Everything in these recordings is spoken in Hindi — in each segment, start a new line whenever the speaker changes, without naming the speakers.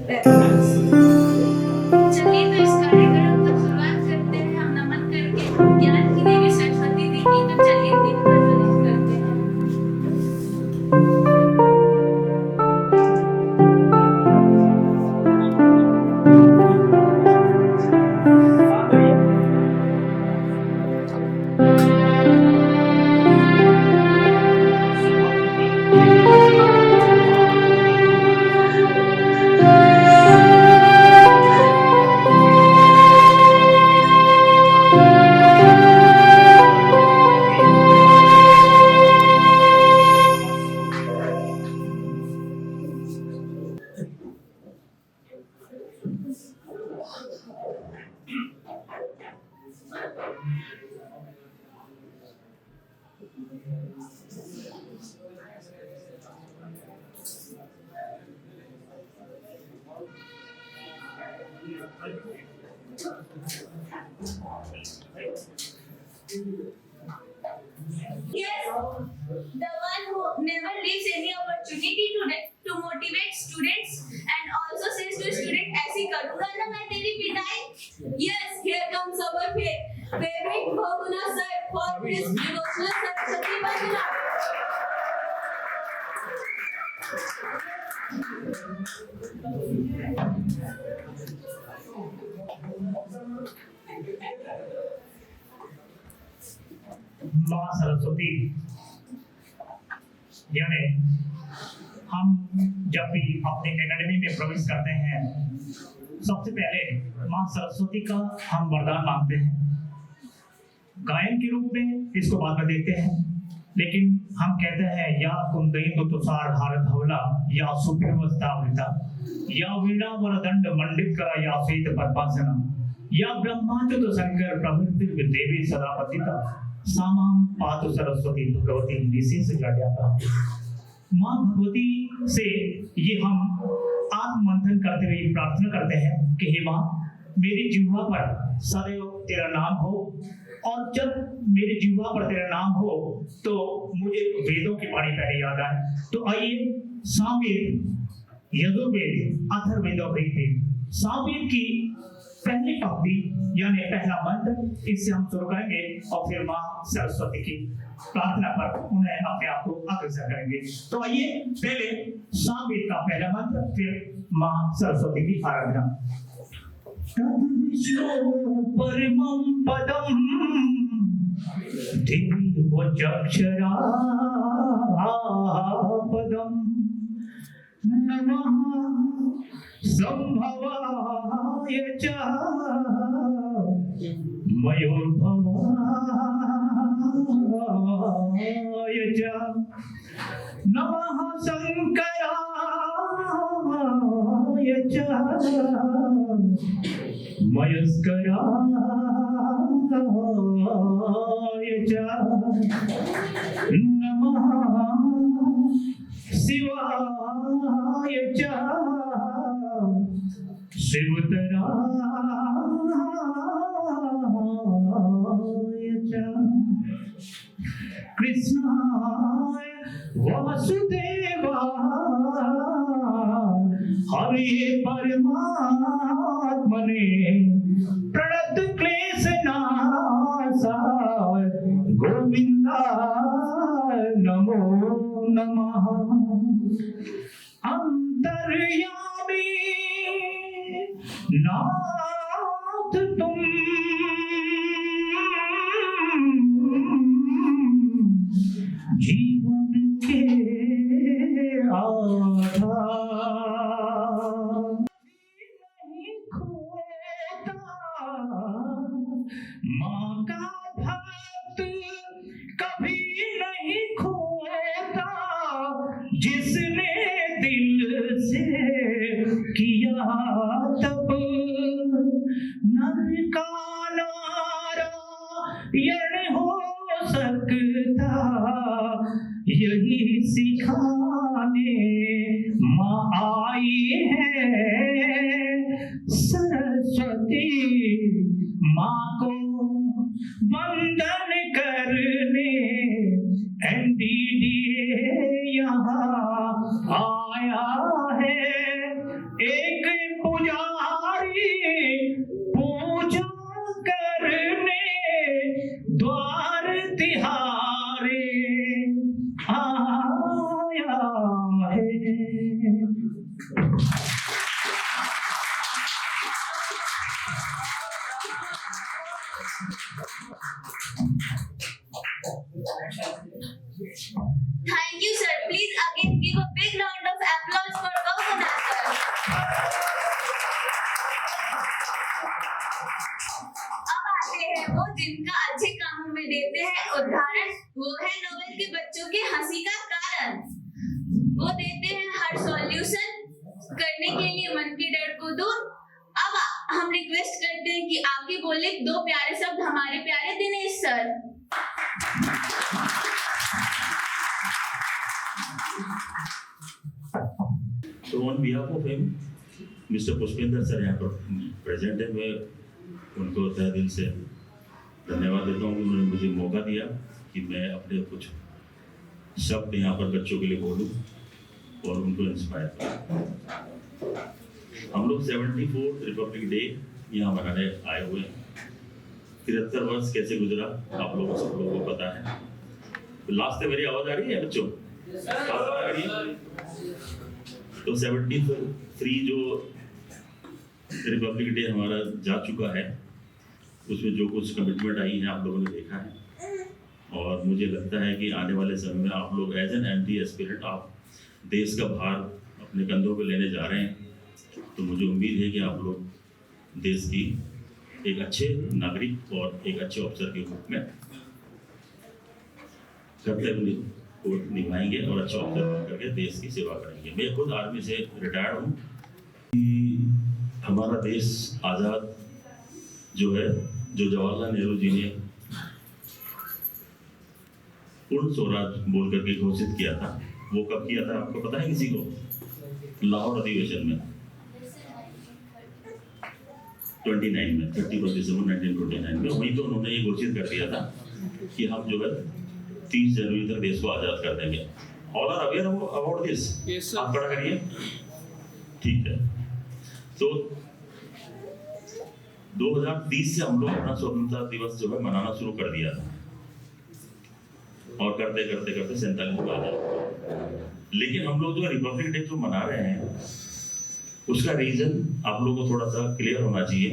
चलिए तो इस कार्यक्रम को शुरुआत करते हैं हम नमन करके ज्ञान की देवी सरस्वती जी की। तो चलिए दिन प्रज्वलित करते हैं। Yes, the one who never leaves any opportunity to motivate students and also says to student, ऐसी करूँगा ना मैं तेरी पिटाई. Yes, here comes our favorite Bhaguna sir for his devotional Saraswati Vandana.
माँ सरस्वती यानी हम जब भी अपने एकेडमी में प्रवेश करते हैं सबसे पहले माँ सरस्वती का हम वरदान मांगते हैं। गायन के रूप में इसको बाद में देखते हैं, लेकिन हम कहते हैं या कुंदयिनी तुषार हार धवला या सुप्रीवस्थावृता या वीणा वरदंड मंडित करा या श्वेत पद्मासना या ब्रह्माच्युत शंकर प्रभृति देवी सदा पतिता सामाम पातु सरस्वती भगवती विशेष जाड्याता। माँ भगवती से ये हम आत्ममंथन करते हुए प्रार्थना करते हैं कि हे माँ, मेरी जिह्वा पर सदैव तेरा नाम हो, और जब मेरे जिह्वा पर तेरा नाम हो तो मुझे वेदों की वाणी पहले याद आए। तो आइए सामवेद, यजुर्वेद, अथर्ववेद और ऋग्वेद, सामवेद की पहली पंक्ति यानी पहला मंत्र, इससे हम शुरू करेंगे और फिर माँ सरस्वती की प्रार्थना पर उन्हें अपने आप को अग्रसर करेंगे। तो आइए पहले सामवेद का पहला मंत्र, फिर माँ सरस्वती की आराधना। विष्णु परमं पदं दिव्यचक्षरापदं नमः संभवाय च मयोर्भवाय च नमः शंकराय च मयस्कराय च नमः शिवाय च शिवतराय च कृष्णाय वासुदेवाय हरे परमात्मने प्रणत क्लेशनाशाय गोविंदाय नमो नमः। अंतर्यामी नाथ तुम जीवन के आधार नहीं खोता, माँ का भक्त कभी नहीं खोता, जिसने दिल से किया तब नर का नारायण हो सकता, यही सिखाने माँ आई है सरस्वती। माँ को वंदन करने NDDA यहाँ आया है, एक
Thank you, sir. Please again give a big round of applause for Gaugana, sir. अब आते हैं वो जिनका अच्छे कामों में देते हैं उदाहरण, वो है नोवेल के बच्चों की हंसी का कारण। वो देते हैं हर सॉल्यूशन करने के लिए मन के डर को दूर। अब हम रिक्वेस्ट करते हैं कि आगे बोले दो प्यारे शब्द हमारे प्यारे दिनेश सर।
तो on behalf of him mister Pushpendra sir यहाँ पर प्रेजेंट है, मैं उनको तहे दिल से धन्यवाद देता हूँ कि उन्होंने मुझे मौका दिया कि मैं अपने कुछ शब्द यहाँ पर बच्चों के लिए बोलूँ और उनको इंस्पायर करूँ। हम लोग 74 रिपब्लिक डे यहाँ मनाने आए हुए हैं। 73 वर्ष कैसे गुजरा आप लोगों सब लोगों को पता है। लास्ट में मेरी आवाज आ रही है बच्चों? आवाज आ रही है? तो 73 जो रिपब्लिक डे हमारा जा चुका है, उसमें जो कुछ कमिटमेंट आई है आप लोगों ने देखा है, और मुझे लगता है कि आने वाले समय में आप लोग एज एन एंटी एस्पिरेंट आप देश का भार अपने कंधों पे लेने जा रहे हैं। तो मुझे उम्मीद है कि आप लोग देश की एक अच्छे नागरिक और एक अच्छे अफसर के रूप में कर्तव्य को निभाएंगे और अच्छा अफसर बन करके देश की सेवा करेंगे। मैं खुद आर्मी से रिटायर्ड हूँ। हमारा देश आज़ाद जो है, जो जवाहरलाल नेहरू जी ने पूर्ण स्वराज बोल करके घोषित किया था, वो कब किया था आपको पता है किसी को? लाहौर अधिवेशन में 29 में 31 दिसंबर 1929 में वहीं पे उन्होंने ये घोषित कर दिया था कि हम जो है 30 जनवरी तक देश को आजाद कर देंगे। All are aware about this? आप पढ़ा करिए, ठीक है। तो 2030 से हम लोग अपना स्वतंत्रता दिवस जो है मनाना शुरू कर दिया था, और करते करते करते 47 को आजाद। लेकिन हम लोग जो रिपब्लिक डे जो मना रहे हैं उसका रीजन आप लोगों को थोड़ा सा क्लियर होना चाहिए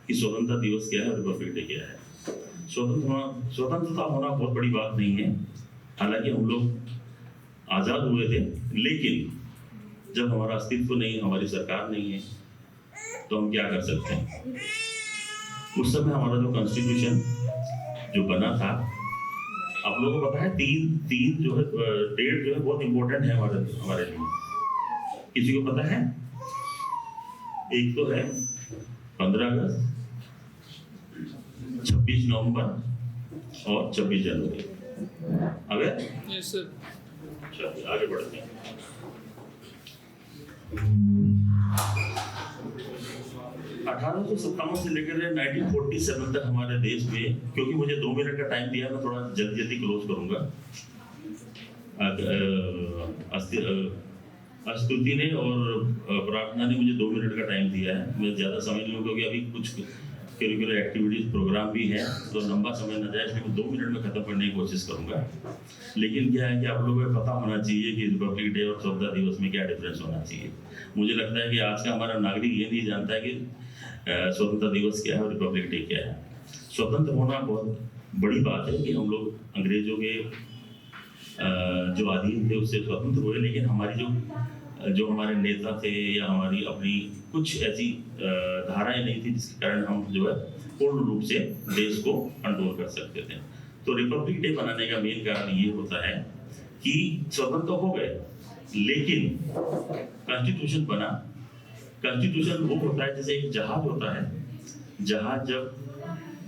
कि स्वतंत्रता दिवस क्या है, रिपब्लिक डे क्या है। स्वतंत्रता होना बहुत बड़ी बात नहीं है। हालांकि हम लोग आजाद हुए थे, लेकिन जब हमारा अस्तित्व नहीं, हमारी सरकार नहीं है, तो हम क्या कर सकते हैं। उस समय हमारा जो कॉन्स्टिट्यूशन जो बना था, आप लोगों को पता है, तीन जो है डेट जो है बहुत इंपॉर्टेंट है हमारे लिए। किसी को पता है? एक तो है 15 अगस्त, 26 नवंबर और 26 जनवरी। अगर
यस सर,
चलिए आगे बढ़ते हैं। 1857 से लेकर 1947 तक हमारे देश में, क्योंकि मुझे 2 मिनट का टाइम दिया, मैं थोड़ा जल्दी क्लोज करूंगा। स्तुति ने और प्रार्थना ने मुझे 2 मिनट का टाइम दिया है। मैं ज़्यादा समय नहीं लूँ क्योंकि अभी कुछ करिकुलर एक्टिविटीज प्रोग्राम भी है, तो लंबा समय न जाए, इसलिए मैं 2 मिनट में ख़त्म करने की कोशिश करूँगा। लेकिन क्या है कि आप लोगों को पता होना चाहिए कि रिपब्लिक डे और स्वतंत्रता दिवस में क्या डिफरेंस होना चाहिए। मुझे लगता है कि आज का हमारा नागरिक ये नहीं जानता है कि स्वतंत्रता दिवस क्या है और रिपब्लिक डे क्या है। स्वतंत्र होना बहुत बड़ी बात है कि हम लोग अंग्रेजों के जो अधीन थे उससे स्वतंत्र हुए, लेकिन हमारी जो हमारे नेता थे या हमारी अपनी कुछ ऐसी धाराएं नहीं थी जिसके कारण हम जो है पूर्ण रूप से देश को कंट्रोल कर सकते थे। तो रिपब्लिक डे मनाने का मेन कारण ये होता है कि स्वतंत्र हो गए, लेकिन कॉन्स्टिट्यूशन बना। कॉन्स्टिट्यूशन वो होता है जैसे एक जहाज होता है, जहाज जब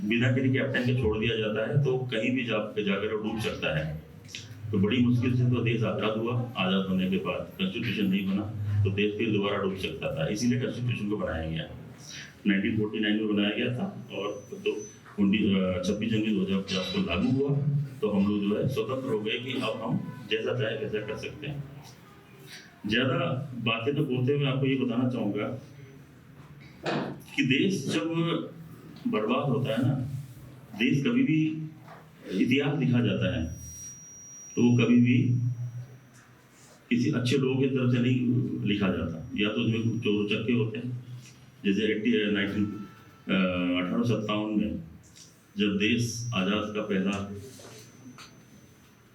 बिना किसी कैप्टन के छोड़ दिया जाता है तो कहीं भी जाकर डूब सकता है। तो बड़ी मुश्किल से तो देश आज़ाद हुआ। आज़ाद होने के बाद कॉन्स्टिट्यूशन नहीं बना तो देश फिर दोबारा डूब सकता था, इसीलिए कॉन्स्टिट्यूशन को बनाया गया। 1949 में बनाया गया था, और तो 26 जनवरी 2050 को लागू हुआ, तो हम लोग जो है स्वतंत्र हो गए कि अब हम जैसा चाहे वैसा कर सकते हैं। ज़्यादा बातें तो बोलते हुए आपको ये बताना चाहूँगा कि देश जब बर्बाद होता है ना, देश कभी भी इतिहास लिखा जाता है तो वो कभी भी किसी अच्छे लोगों की तरफ से नहीं लिखा जाता। या तो उसमें कुछ चोर चक्के होते हैं, जैसे 1857 में जब देश आज़ाद का पहला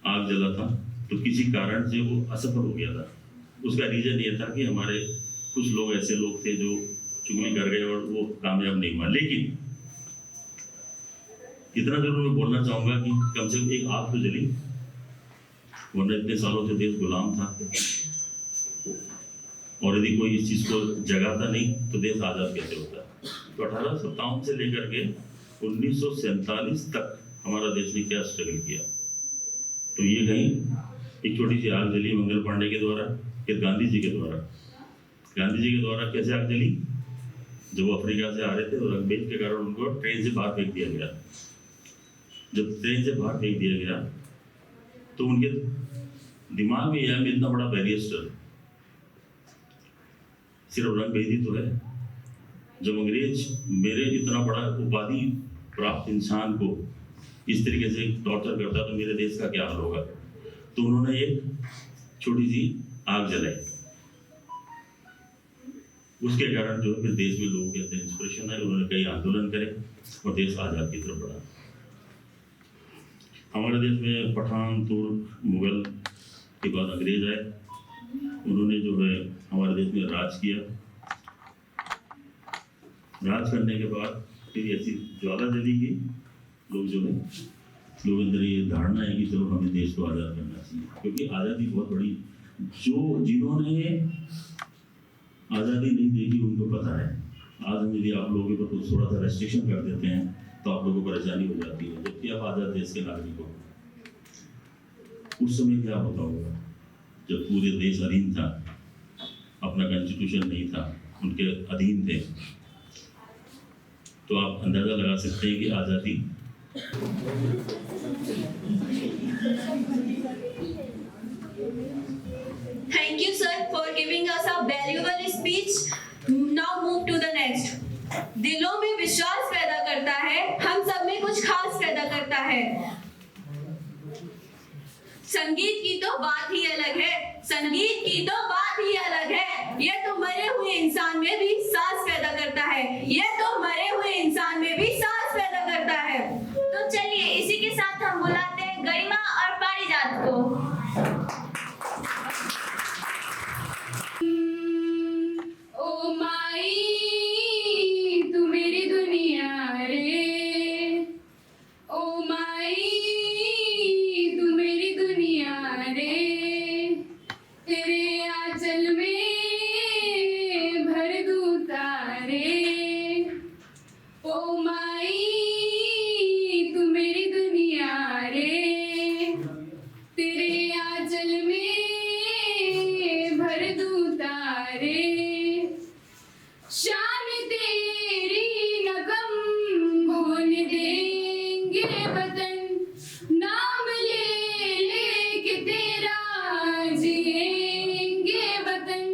आग जला था तो किसी कारण से वो असफल हो गया था। उसका रीजन ये था कि हमारे कुछ लोग ऐसे लोग थे जो चुगली कर गए और वो कामयाब नहीं हुआ। लेकिन इतना जरूर मैं बोलना चाहूँगा कि कम से कम एक आग तो जली, वरना इतने सालों से देश गुलाम था और यदि कोई इस चीज़ को जगाता नहीं तो देश आज़ाद कैसे होता। तो 1857 से लेकर के 1947 तक हमारा देश ने क्या स्ट्रगल किया। तो ये कहीं एक छोटी सी आग जली मंगल पांडे के द्वारा, फिर गांधी जी के द्वारा। गांधी जी के द्वारा कैसे आग जली? जब वो अफ्रीका से आ रहे थे और रंगभेद के कारण उनको ट्रेन से बाहर फेंक दिया गया। जब ट्रेन से बाहर फेंक दिया गया तो उनके दिमाग में यह इतना बड़ा बैरियर सिर्फ रंगभेद ही तो है। जब अंग्रेज मेरे इतना बड़ा उपाधि प्राप्त इंसान को इस तरीके से टॉर्चर करता तो मेरे देश का क्या हाल होगा। तो उन्होंने एक छोटी सी आग जलाई, उसके कारण जो फिर देश में लोगों के अंदर इंस्पिरेशन है, उन्होंने कई आंदोलन करे और देश आज़ाद की तरफ बढ़ा। हमारे देश में पठान, तुर्क, मुगल के बाद अंग्रेज आए, उन्होंने जो है हमारे देश में राज किया। राज करने के बाद फिर ऐसी ज्वाला जली कि लोग जो है लोगों के अंदर ये धारणा है कि चलो हमें देश को आज़ाद करना चाहिए, क्योंकि आज़ादी बहुत बड़ी, जिन्होंने आज़ादी नहीं देखी उनको पता है। आज हम यदि आप लोगों के ऊपर थोड़ा सा रेस्ट्रिक्शन कर देते हैं तो आप लोगों को परेशानी हो जाती है, जबकि आप आज़ाद देश के नागरिक हो। उस समय क्या होता होगा जब पूरे देश अधीन था, अपना कॉन्स्टिट्यूशन नहीं था, उनके अधीन थे। तो आप अंदाजा लगा सकते हैं कि आज़ादी
Thank you, sir, for giving us a valuable speech. Now move to the next. दिलों में विश्वास पैदा करता है, हम सब में कुछ खास पैदा करता है। संगीत की तो बात ही अलग है, संगीत की तो बात ही अलग है। ये तो मरे हुए इंसान में भी सांस पैदा करता है, ये तो मरे हुए इंसान में भी सांस पैदा करता है। तो चलिए इसी के साथ हम बुलाते हैं गरिमा और पारिजात को।
ओ माई तू मेरी दुनिया रे, ओ माई तू मेरी दुनिया रे, तेरे आंचल में भर दूं तारे। ओ माई तू मेरी दुनिया रे, तेरे आंचल में भर दूं तारे। शान तेरी नगम बोल देंगे वतन, नाम ले लेके तेरा जिएंगे वतन।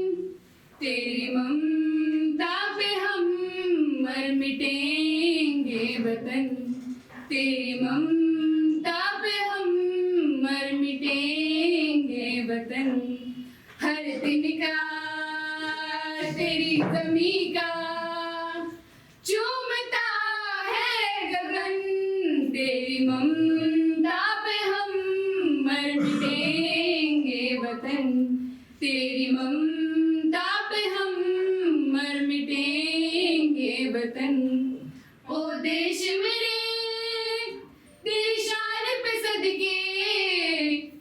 तेरी ममता पे हम मर मिटेंगे वतन, तेरी ममता पे हम मर मिटेंगे वतन। हर दिन का तेरी कमी का चूमता है गगन, तेरी ममता पे हम मर मिटेंगे वतन, तेरी ममता पे हम मर मिटेंगे वतन। ओ देश मेरे तेरी शान पे सदके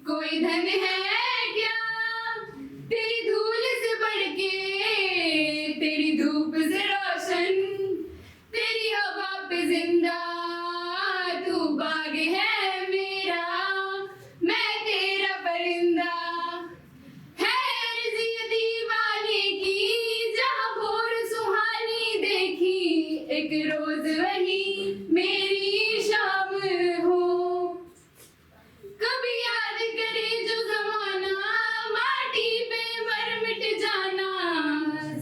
कोई धन है क्या, तेरी धूल से बढ़ के, तेरी धूप से रोशन, तेरी हवा पे जिंदा तू बाग है मेरा, मैं तेरा परिंदा। है अर्ज़ी दीवाने की जहाँ भोर सुहानी देखी, एक रोज वही मेरी शाम हो। कभी याद करे जो जमाना माटी पे मर मिट जाना,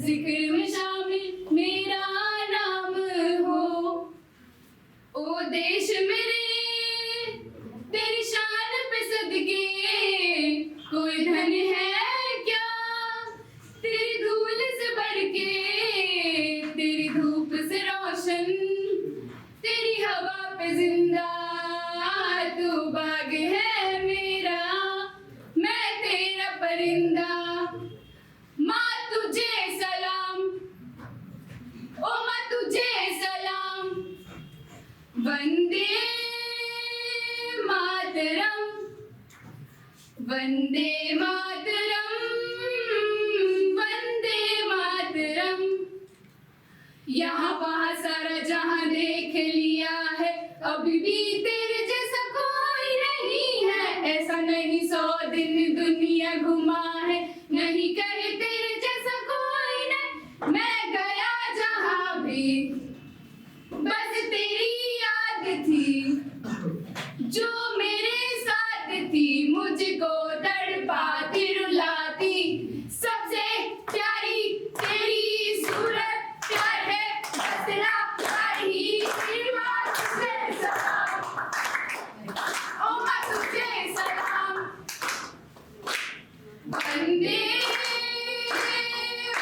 जिक्र में शामिल मेरा नाम हो। ओ देश मेरे तेरी शान पे सदके कोई धन है क्या, तेरी धूल से वंदे मातरम, वंदे मातरम। यहाँ वहाँ सारा जहाँ देख लिया है, अभी भी तेरे जैसा कोई नहीं है। ऐसा नहीं 100 दिन दुनिया घुमा है, नहीं कहे तेरे जैसा कोई नहीं। मैं गया जहाँ भी बस तेरी याद थी, जो मेरे साथ थी, मुझको तड़पाती रुलाती। सबसे प्यारी तेरी सूरत, प्यार है बस तेरा प्यार ही। माँ तुझे सलाम, ओ माँ तुझे सलाम। वंदे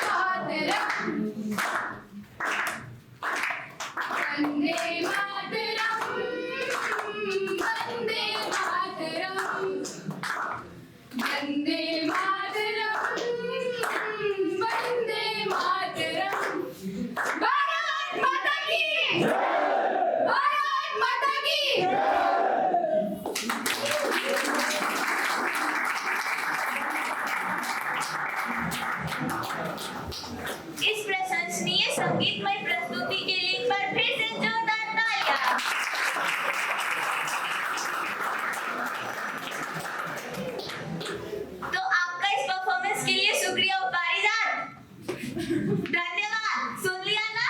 मातरम, वंदे मातरम, वंदे मातरम, वंदे मातरम, वंदे मातरम। भारत माता की, भारत माता की।
इस प्रशंसनीय संगीतमय प्रस्तुति के लिए एक बार फिर से जोरदार तालियां। तो आपका इस परफॉर्मेंस के लिए शुक्रिया पारिजात, धन्यवाद। सुन लिया ना?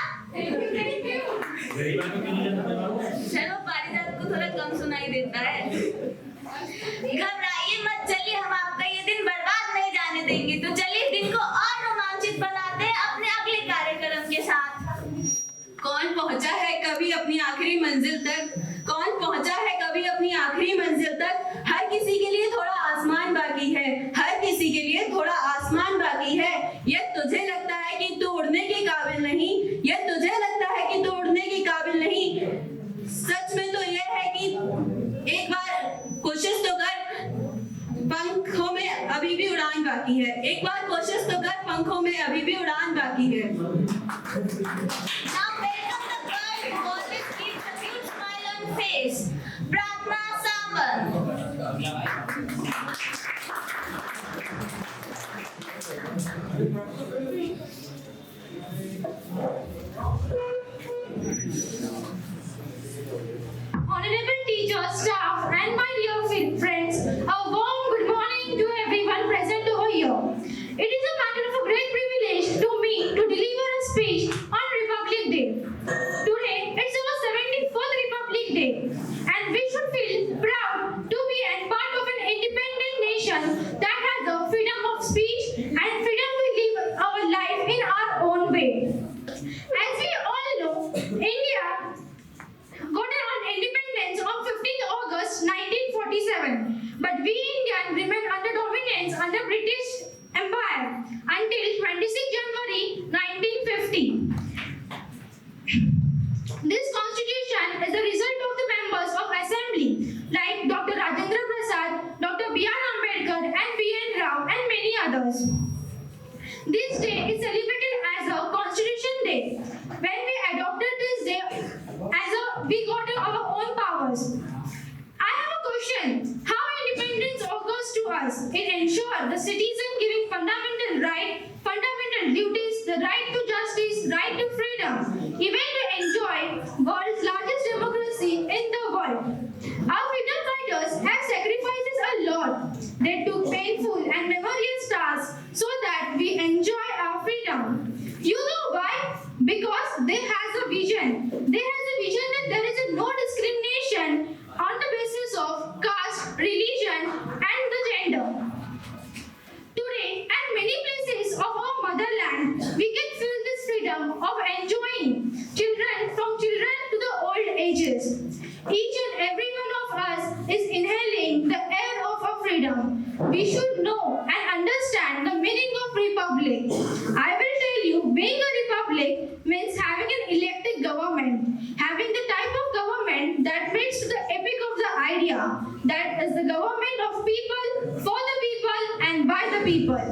चलो पारिजात को थोड़ा कम सुनाई देता है। घबराइए मत, चलिए हम आपका ये दिन बर्बाद नहीं जाने देंगे। तो चलिए दिन को और रोमांचित बनाते हैं अपने अगले कार्यक्रम के साथ।
कौन पहुंचा है कभी अपनी आखिरी मंजिल तक, कौन पहुंचा है कभी अपनी आखिरी मंजिल तक। हर किसी के लिए थोड़ा आसमान बाकी है, हर किसी के लिए थोड़ा आसमान बाकी है। यह तुझे लगता है कि तू उड़ने के काबिल नहीं, यह तुझे लगता है कि तू उड़ने के काबिल नहीं। सच में तो यह है कि एक बार कोशिश तो कर, पंखों में अभी भी उड़ान बाकी है। एक बार कोशिश तो कर, पंखों में अभी भी उड़ान बाकी है।
Now welcome the girl who always keeps a huge smile on face, Pratna Samban.
Honorable teachers, staff, and my dear friends, a warm good morning to everyone present over here. It is a matter of a great privilege to me to deliver a speech on Republic Day. Today, it's our 74th Republic Day, and we should feel proud to be a part of an independent nation that has the freedom of speech and freedom to live our life in our own way. As we all know, India got our independence on 15th August 1947, but we Indians remained under dominance under British Empire until 26 January 1950. This constitution is the result of the members of assembly like Dr. Rajendra Prasad, Dr. B.R. Ambedkar and B.N. Rao and many others. This day is celebrated as a Constitution Day. When we adopted this day we got our own powers. I have a question. How independence occurs to us? It ensures the citizen giving fundamental right, fundamental duties, the right to justice, right to freedom, even to enjoy world's largest democracy in the world. Our freedom fighters have sacrificed a lot. They took painful and memorious tasks so that we enjoy our freedom. You know why? Because they has a vision. They has a vision that there is no discrimination on the basis of caste, religion, and the gender. Today, at many places of our motherland, we can feel this freedom of enjoying children from children to the old ages. Each and every one of us is inhaling the air of our freedom. We should know and understand the meaning of republic. I will tell you, being a republic means having an elected government, having the type of government that fits to the epic of the idea, that is the government of people, for the people, and by the people.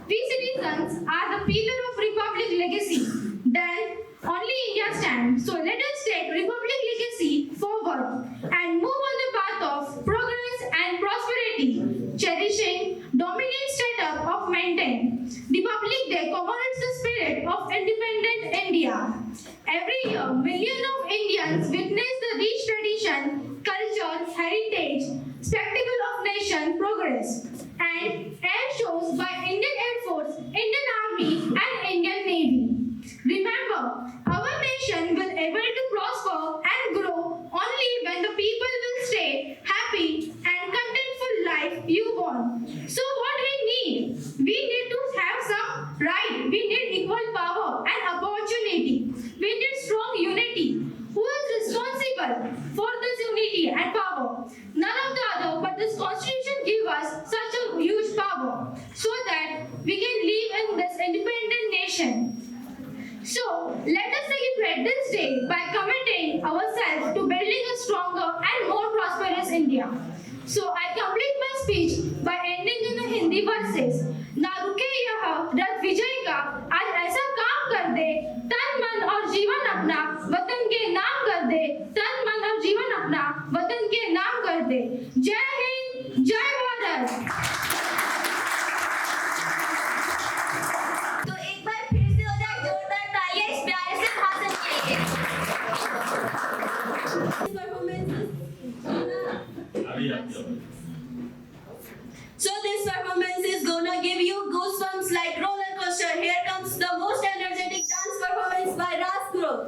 We citizens are the pillar of republic legacy. Then only India stands. So let us take republic legacy forward and move on the path of progress and prosperity. Cherish Every year, millions of Indians witness the rich tradition, culture, heritage, spectacle of nation progress, and air shows by Indian Air Force, Indian Army, and Indian Navy. Remember, our nation will able to prosper and grow only when the people will stay happy and contentful life you want. So what we need? We need to have some right. We need equal power and opportunity. We need strong unity. Who is responsible for this unity and power? None of the other, but this constitution give us such a huge power so that we can live in this independent nation. So, let us celebrate this day by committing ourselves to building a stronger and more prosperous India. So, I complete my speech by ending in the Hindi verses. ना रुके यह रथ विजय का, आज ऐसा काम कर दे, तन मन और जीवन अपना वतन के नाम कर दे, तन मन और जीवन अपना वतन के नाम कर दे। जय हिंद, जय भारत।
तो एक बार फिर से हो जाए जोरदार तालियां इस प्यारे से भाषण के लिए।
So this performance is gonna give you goosebumps like roller coaster. Here comes the most energetic dance performance by Ras Group.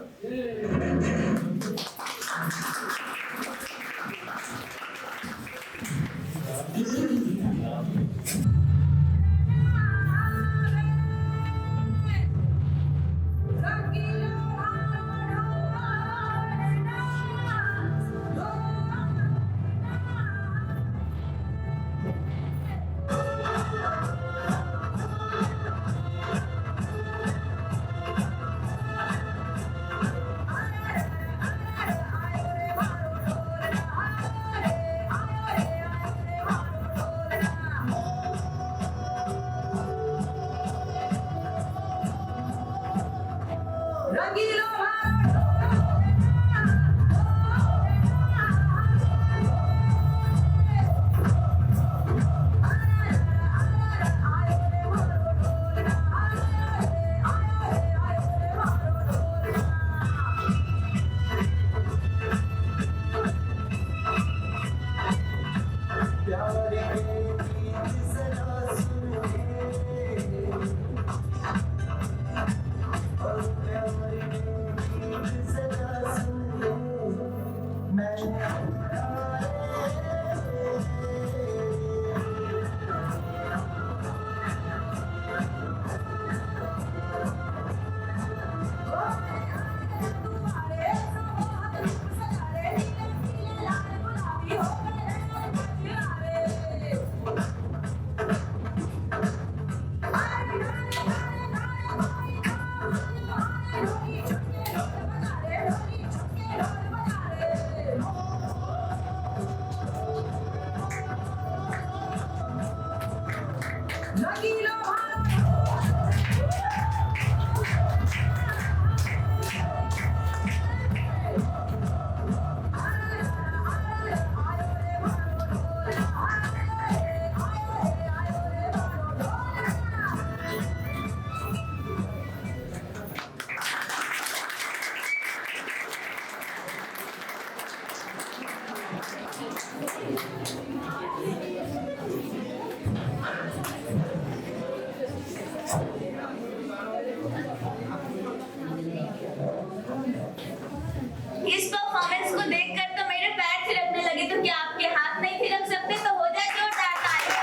इस परफॉर्मेंस को देखकर तो मेरे पैर थिरकने लगे, तो क्या आपके हाथ नहीं थिरक सकते? तो हो जाए जोरदार तालियां।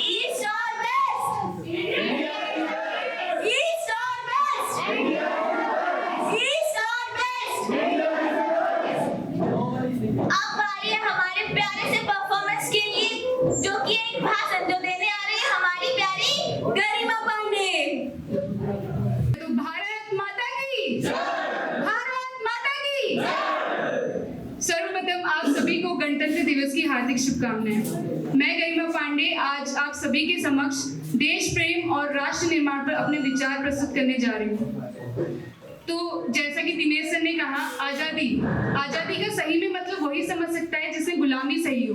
East or West? East or West? East or West? अब बारी है हमारे प्यारे से परफॉर्मेंस के लिए, जो कि एक भाषण जो देने आ रही है हमारी प्यारी गरिमा पांडे।
तो भारत माता की भारत माता की
सर्वप्रथम आप सभी को गणतंत्र दिवस की हार्दिक शुभकामनाएं। मैं गरिमा पांडे आज आप सभी के समक्ष देश प्रेम और राष्ट्र निर्माण पर अपने विचार प्रस्तुत करने जा रही हूँ। तो जैसा कि दिनेश सर ने कहा, आजादी का सही में मतलब वही समझ सकता है जिसे गुलामी सही हो।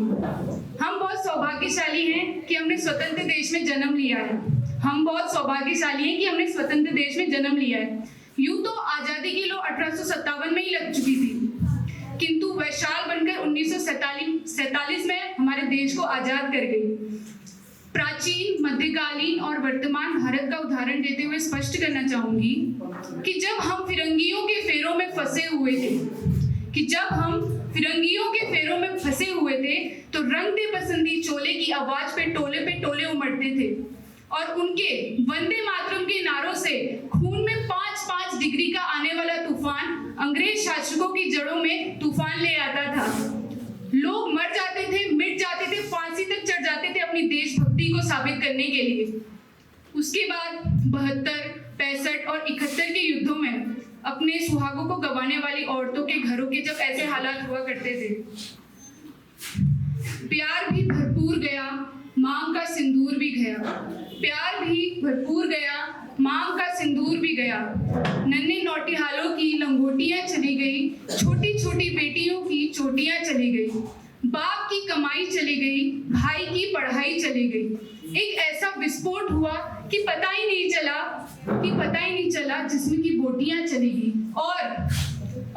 हम बहुत सौभाग्यशाली हैं कि हमने स्वतंत्र देश में जन्म लिया है। हम बहुत सौभाग्यशाली हैं कि हमने स्वतंत्र देश में जन्म लिया है। यूं तो आजादी की लो 1857 में ही लग चुकी थी, किंतु वैशाल बनकर 1947 में हमारे देश को आजाद कर गई। प्राचीन, मध्यकालीन और वर्तमान भारत का उदाहरण देते हुए स्पष्ट करना चाहूंगी कि जब हम फिरंगियों के फेरों में फंसे हुए थे तो रंग दे बसंती चोले की आवाज पे टोले उमड़ते थे और उनके वंदे मातरम के नारों से खून में 5-5 डिग्री का आने वाला तूफान अंग्रेज शासकों की जड़ों में तूफान ले आता था। लोग मर जाते थे, मिट जाते थे, फांसी तक चढ़ जाते थे अपनी देशभक्ति को साबित करने के लिए। उसके बाद 72, 65 और 71 के युद्धों में अपने सुहागों को गंवाने वाली औरतों के घरों के जब ऐसे हालात हुआ करते थे, प्यार भी भरपूर गया, मांग का सिंदूर भी गया। प्यार भी भरपूर गया, मांग का सिंदूर भी गया। नन्हे नौटियालों की लंगोटियां चली गई, छोटी छोटी बेटियों की चोटियां चली गई, बाप की कमाई चली गई, भाई की पढ़ाई चली गई। एक ऐसा विस्फोट हुआ कि पता ही नहीं चला जिसमें की बोटियां चली गई। और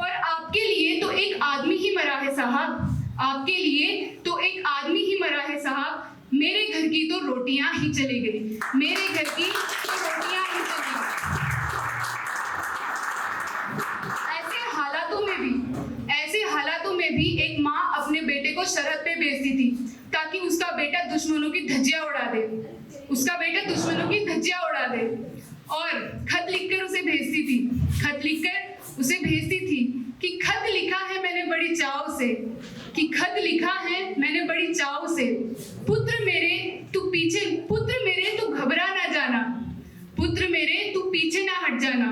आपके लिए तो एक आदमी ही मरा है साहब, आपके लिए तो एक आदमी ही मरा है साहब। मेरे घर की तो रोटियां ही चली गई, मेरे घर की तो रोटियां ही चली गई। ऐसे हालातों में भी एक माँ अपने बेटे को शरत पे भेजती थी ताकि उसका बेटा दुश्मनों की धज्जियां उड़ा दे, और खत लिखकर उसे भेजती थी कि खत लिखा है मैंने बड़ी चाव से, पुत्र मेरे तू घबरा ना जाना, पुत्र मेरे तू पीछे ना हट जाना,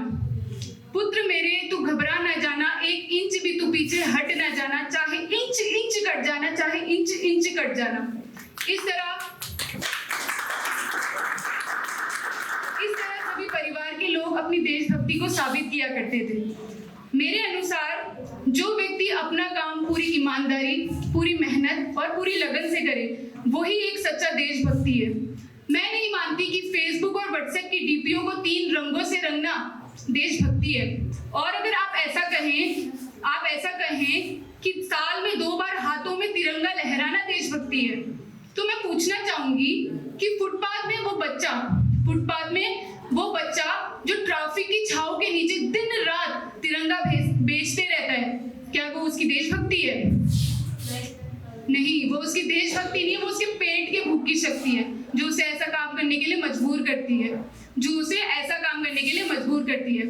पुत्र मेरे तू घबरा ना जाना, एक इंच भी तू पीछे हट ना जाना, चाहे इंच कट जाना, चाहे इंच कट जाना। इस तरह सभी परिवार के लोग अपनी देशभक्ति को साबित किया करते थे। मेरे अनुसार जो व्यक्ति अपना काम पूरी ईमानदारी, पूरी मेहनत और पूरी लगन से करे, वही एक सच्चा देशभक्ति है। मैं नहीं मानती कि फेसबुक और व्हाट्सएप की डीपीओ को 3 रंगों से रंगना देशभक्ति है। और अगर आप ऐसा कहें कि साल में 2 बार हाथों में तिरंगा लहराना देशभक्ति है, तो मैं पूछना चाहूंगी कि फुटपाथ में वो बच्चा जो ट्रैफिक की छाव के नीचे दिन रात तिरंगा बेचते रहता है, क्या वो उसकी देशभक्ति है? नहीं, वो उसकी देशभक्ति नहीं है, वो उसके पेट के भूख की शक्ति है जो उसे ऐसा काम करने के लिए मजबूर करती है।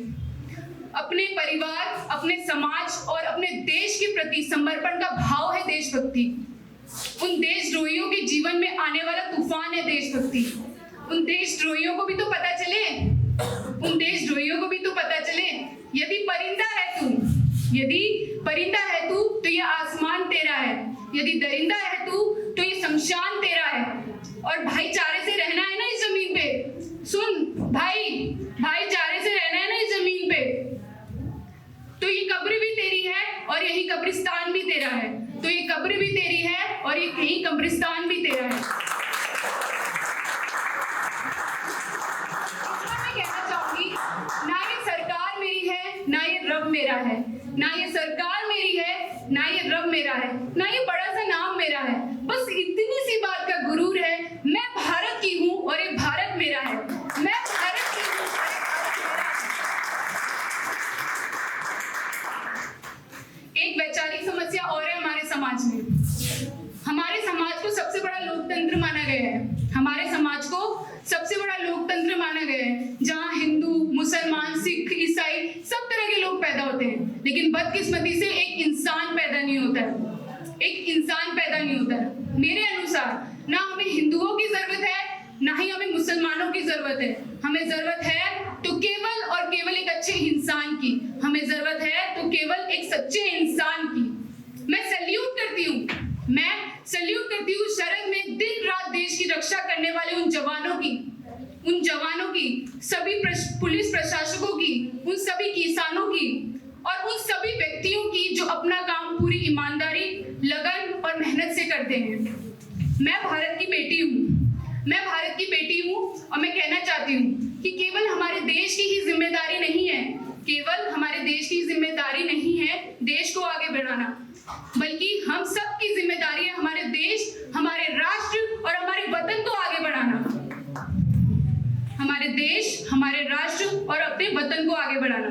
अपने परिवार, अपने समाज और अपने देश के प्रति समर्पण का भाव है देशभक्ति। उन देशद्रोहियों के जीवन में आने वाला तूफान है देशभक्ति। उन देशद्रोहियों को भी तो पता चले, यदि परिंदा है तू तो ये आसमान तेरा है, यदि दरिंदा है तू तो ये शमशान तेरा है। और भाईचारे से रहना है ना इस जमीन पे, सुन भाईचारे से रहना है ना इस जमीन पे, तो ये कब्र भी तेरी है और यही कब्रिस्तान भी तेरा है, तो ये कब्र भी तेरी है और ये यही कब्रिस्तान भी तेरा है। मैं कहना चाहूंगी, ना ये सरकार मेरी है, ना ये रब मेरा है, ना ये सरकार मेरी है, ना ये रब मेरा है, ना ये बड़ा सा नाम मेरा है, बस इतनी सी बात का गुरूर है, मैं भारत की हूँ और ये भारत मेरा है, मैं भारत की हूँ और ये भारत मेरा है। एक वैचारिक समस्या और है हमारे समाज में। हमारे समाज को सबसे बड़ा लोकतंत्र माना गया है, हमारे समाज को सबसे बड़ा लोकतंत्र माना गया है, जहाँ हिंदू, मुसलमान, सिख, ईसाई सब तरह के लोग पैदा होते हैं, लेकिन बदकिस्मती से एक इंसान पैदा नहीं होता है। मेरे अनुसार ना हमें हिंदुओं की जरूरत है, ना ही हमें मुसलमानों की जरूरत है। हमें जरूरत है तो केवल और केवल एक अच्छे इंसान की, हमें जरूरत है तो केवल एक सच्चे इंसान की। मैं सल्यूट करती हूँ शरद में दिन रात देश की रक्षा करने वाले उन जवानों की उन जवानों की, सभी पुलिस प्रशासकों की, उन सभी किसानों की और उन सभी व्यक्तियों की जो अपना काम पूरी ईमानदारी, लगन और मेहनत से करते हैं। मैं भारत की बेटी हूँ और मैं कहना चाहती हूँ कि केवल हमारे देश की ही जिम्मेदारी नहीं है देश को आगे बढ़ाना, बल्कि हम सब की जिम्मेदारी है हमारे देश, हमारे राष्ट्र और हमारे वतन को आगे बढ़ाना। हमारे देश, हमारे राष्ट्र और अपने वतन को आगे बढ़ाना।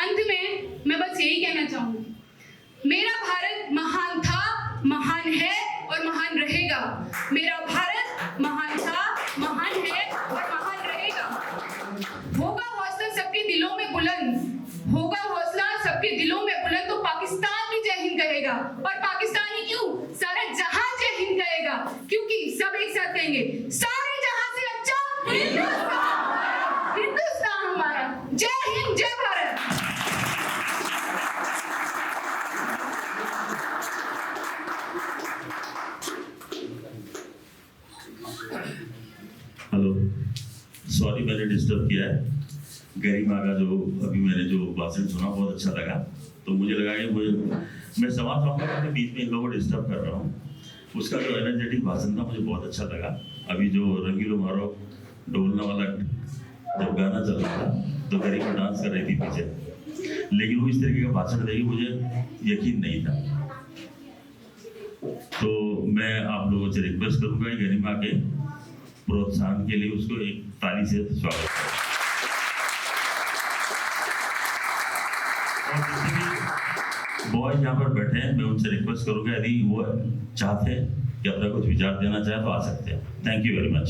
अंत में मैं बस यही कहना चाहूंगी, मेरा भारत महान था, महान है और महान रहेगा। मेरा भारत महान था, महान है और महान रहेगा। होगा हौसला सबके दिलों में बुलंद, तो पाकिस्तान भी जय हिंद कहेगा। और पाकिस्तान ही क्यों, सारा जहां जय हिंद कहेगा, क्योंकि सब एक साथ कहेंगे, सारे जहां से अच्छा हिंदुस्तान हमारा। जय हिंद, जय भारत।
हेलो, सॉरी मैंने डिस्टर्ब किया है। गरिमा का जो अभी मैंने जो भाषण सुना बहुत अच्छा लगा, तो मुझे लगा कि मैं सवाल चाहूँगा कि बीच में इन लोगों को डिस्टर्ब कर रहा हूँ। उसका जो एनर्जेटिक भाषण था मुझे बहुत अच्छा लगा। अभी जो रंगीलो मारो डोलना वाला जब गाना चल रहा था तो गरिमा डांस कर रही थी पीछे, लेकिन वो इस तरीके का भाषण देगी मुझे यकीन नहीं था। तो मैं आप लोगों से रिक्वेस्ट करूंगा कि गरिमा के प्रोत्साहन के लिए उसको एक ताली से स्वागत करें। बॉयज यहाँ पर बैठे हैं, मैं उनसे रिक्वेस्ट करूंगा यदि वो चाहते हैं कि अपना कुछ विचार देना चाहे तो आ सकते हैं। Thank you very much.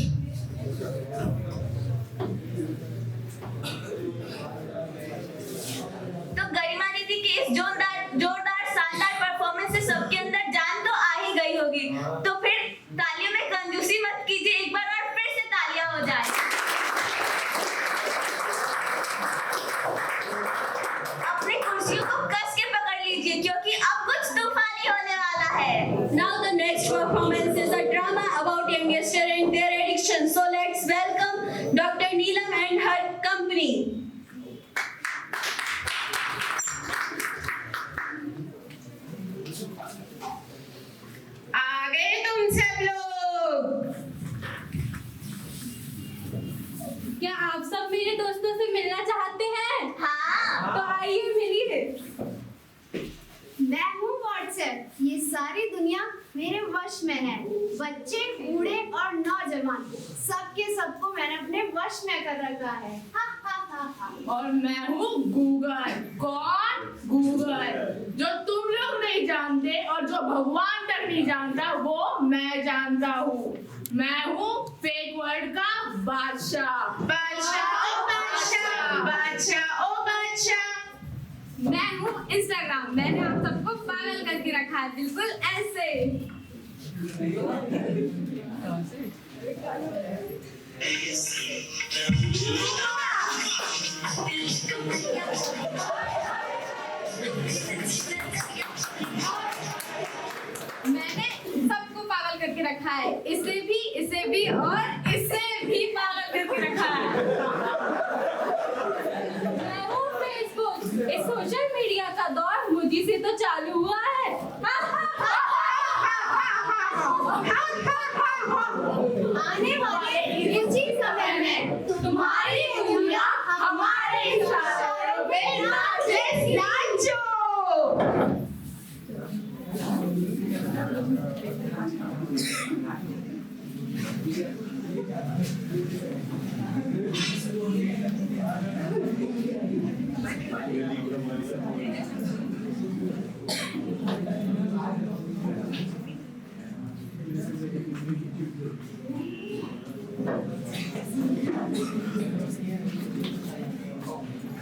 तो गरिमा दीदी की इस जोरदार शानदार परफॉर्मेंस से सबके अंदर जान तो आ ही गई होगी, तो फिर तालियों में कंजूसी मत कीजिए, एक बार और फिर से तालियां हो जाए। अपनी कुर्सियों को कस के पकड़ लीजिए, क्योंकि अब कुछ तूफानी होने वाला है।
Now the next performance is a drama about youngsters and their addiction. So let's welcome Dr. Neelam and her company.
आ गए तुम सब लोग।
क्या आप सब मेरे दोस्तों से मिलना चाहते हैं?
हाँ,
तो आइए मिलिए।
मैं हूँ व्हाट्सएप, ये सारी दुनिया मेरे वश में है। बच्चे, बूढ़े और नौजवान सबके सबको मैंने अपने वश में कर रखा है। हा हा हा हा।
और मैं हूँ गूगल। कौन? गूगल। जो तुम लोग नहीं जानते और जो भगवान तक नहीं जानता वो मैं जानता हूँ। मैं हूँ फेक वर्ड का बादशाह। बादशाह ओ बादशाह, बादशाह ओ बादशाह।
मैं हूँ इंस्टाग्राम, मैंने आप सबको पागल करके रखा है, बिल्कुल ऐसे। मैंने सबको पागल करके रखा है, इसे भी और इसे भी पागल करके रखा है। मैं हूँ फेसबुक, इस सोशल मीडिया का दौर मुझी से तो चालू हुआ है। आने वाले इसी समय में तुम्हारी उंगलियां हमारे इशारों पे नाचो।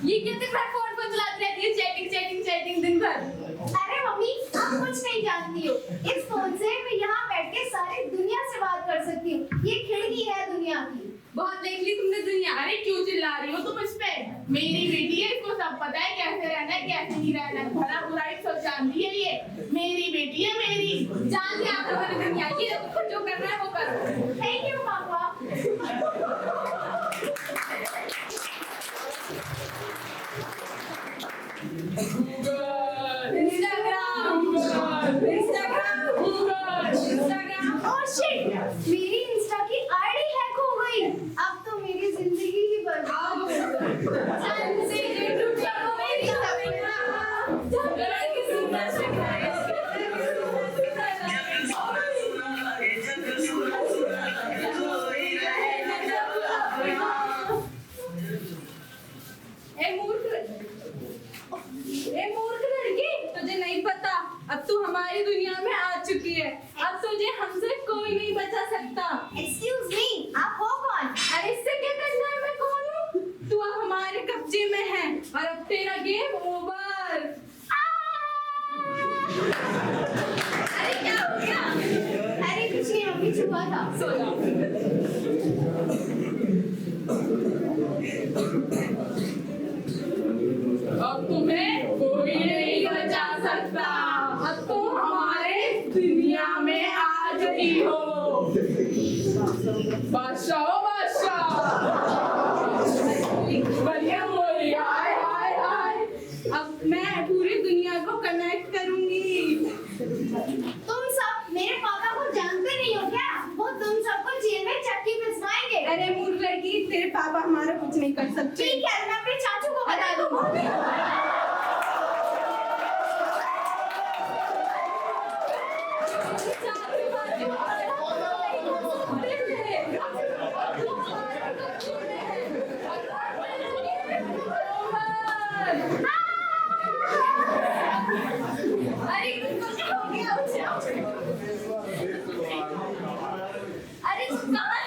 ये क्या दिन भर फोन पर चलाती रहती है, चैटिंग दिन भर। अरे मम्मी, आप कुछ नहीं जानती हो, इस फोन से मैं यहाँ बैठ के सारी दुनिया से बात कर सकती हूँ। ये खिड़की है दुनिया की। बहुत देख ली तुमने दुनिया।
अरे क्यों चिल्ला रही हो तुम इस पे? मेरी बेटी है, इसको सब पता है कैसे रहना है कैसे नहीं रहना है। भला बुराई सब जानती है, ये मेरी बेटी है मेरी।
जानती आप लोगों ने दुनिया की, जो करना है वो करो। थैंक यू पापा।
अरे मूर्ख लड़की, तेरे पापा हमारा कुछ नहीं कर सकते।
ठीक है, मैं अपने चाचू को बता दूंगा। अरे कुछ हो गया, उठ जाओ। अरे कमल,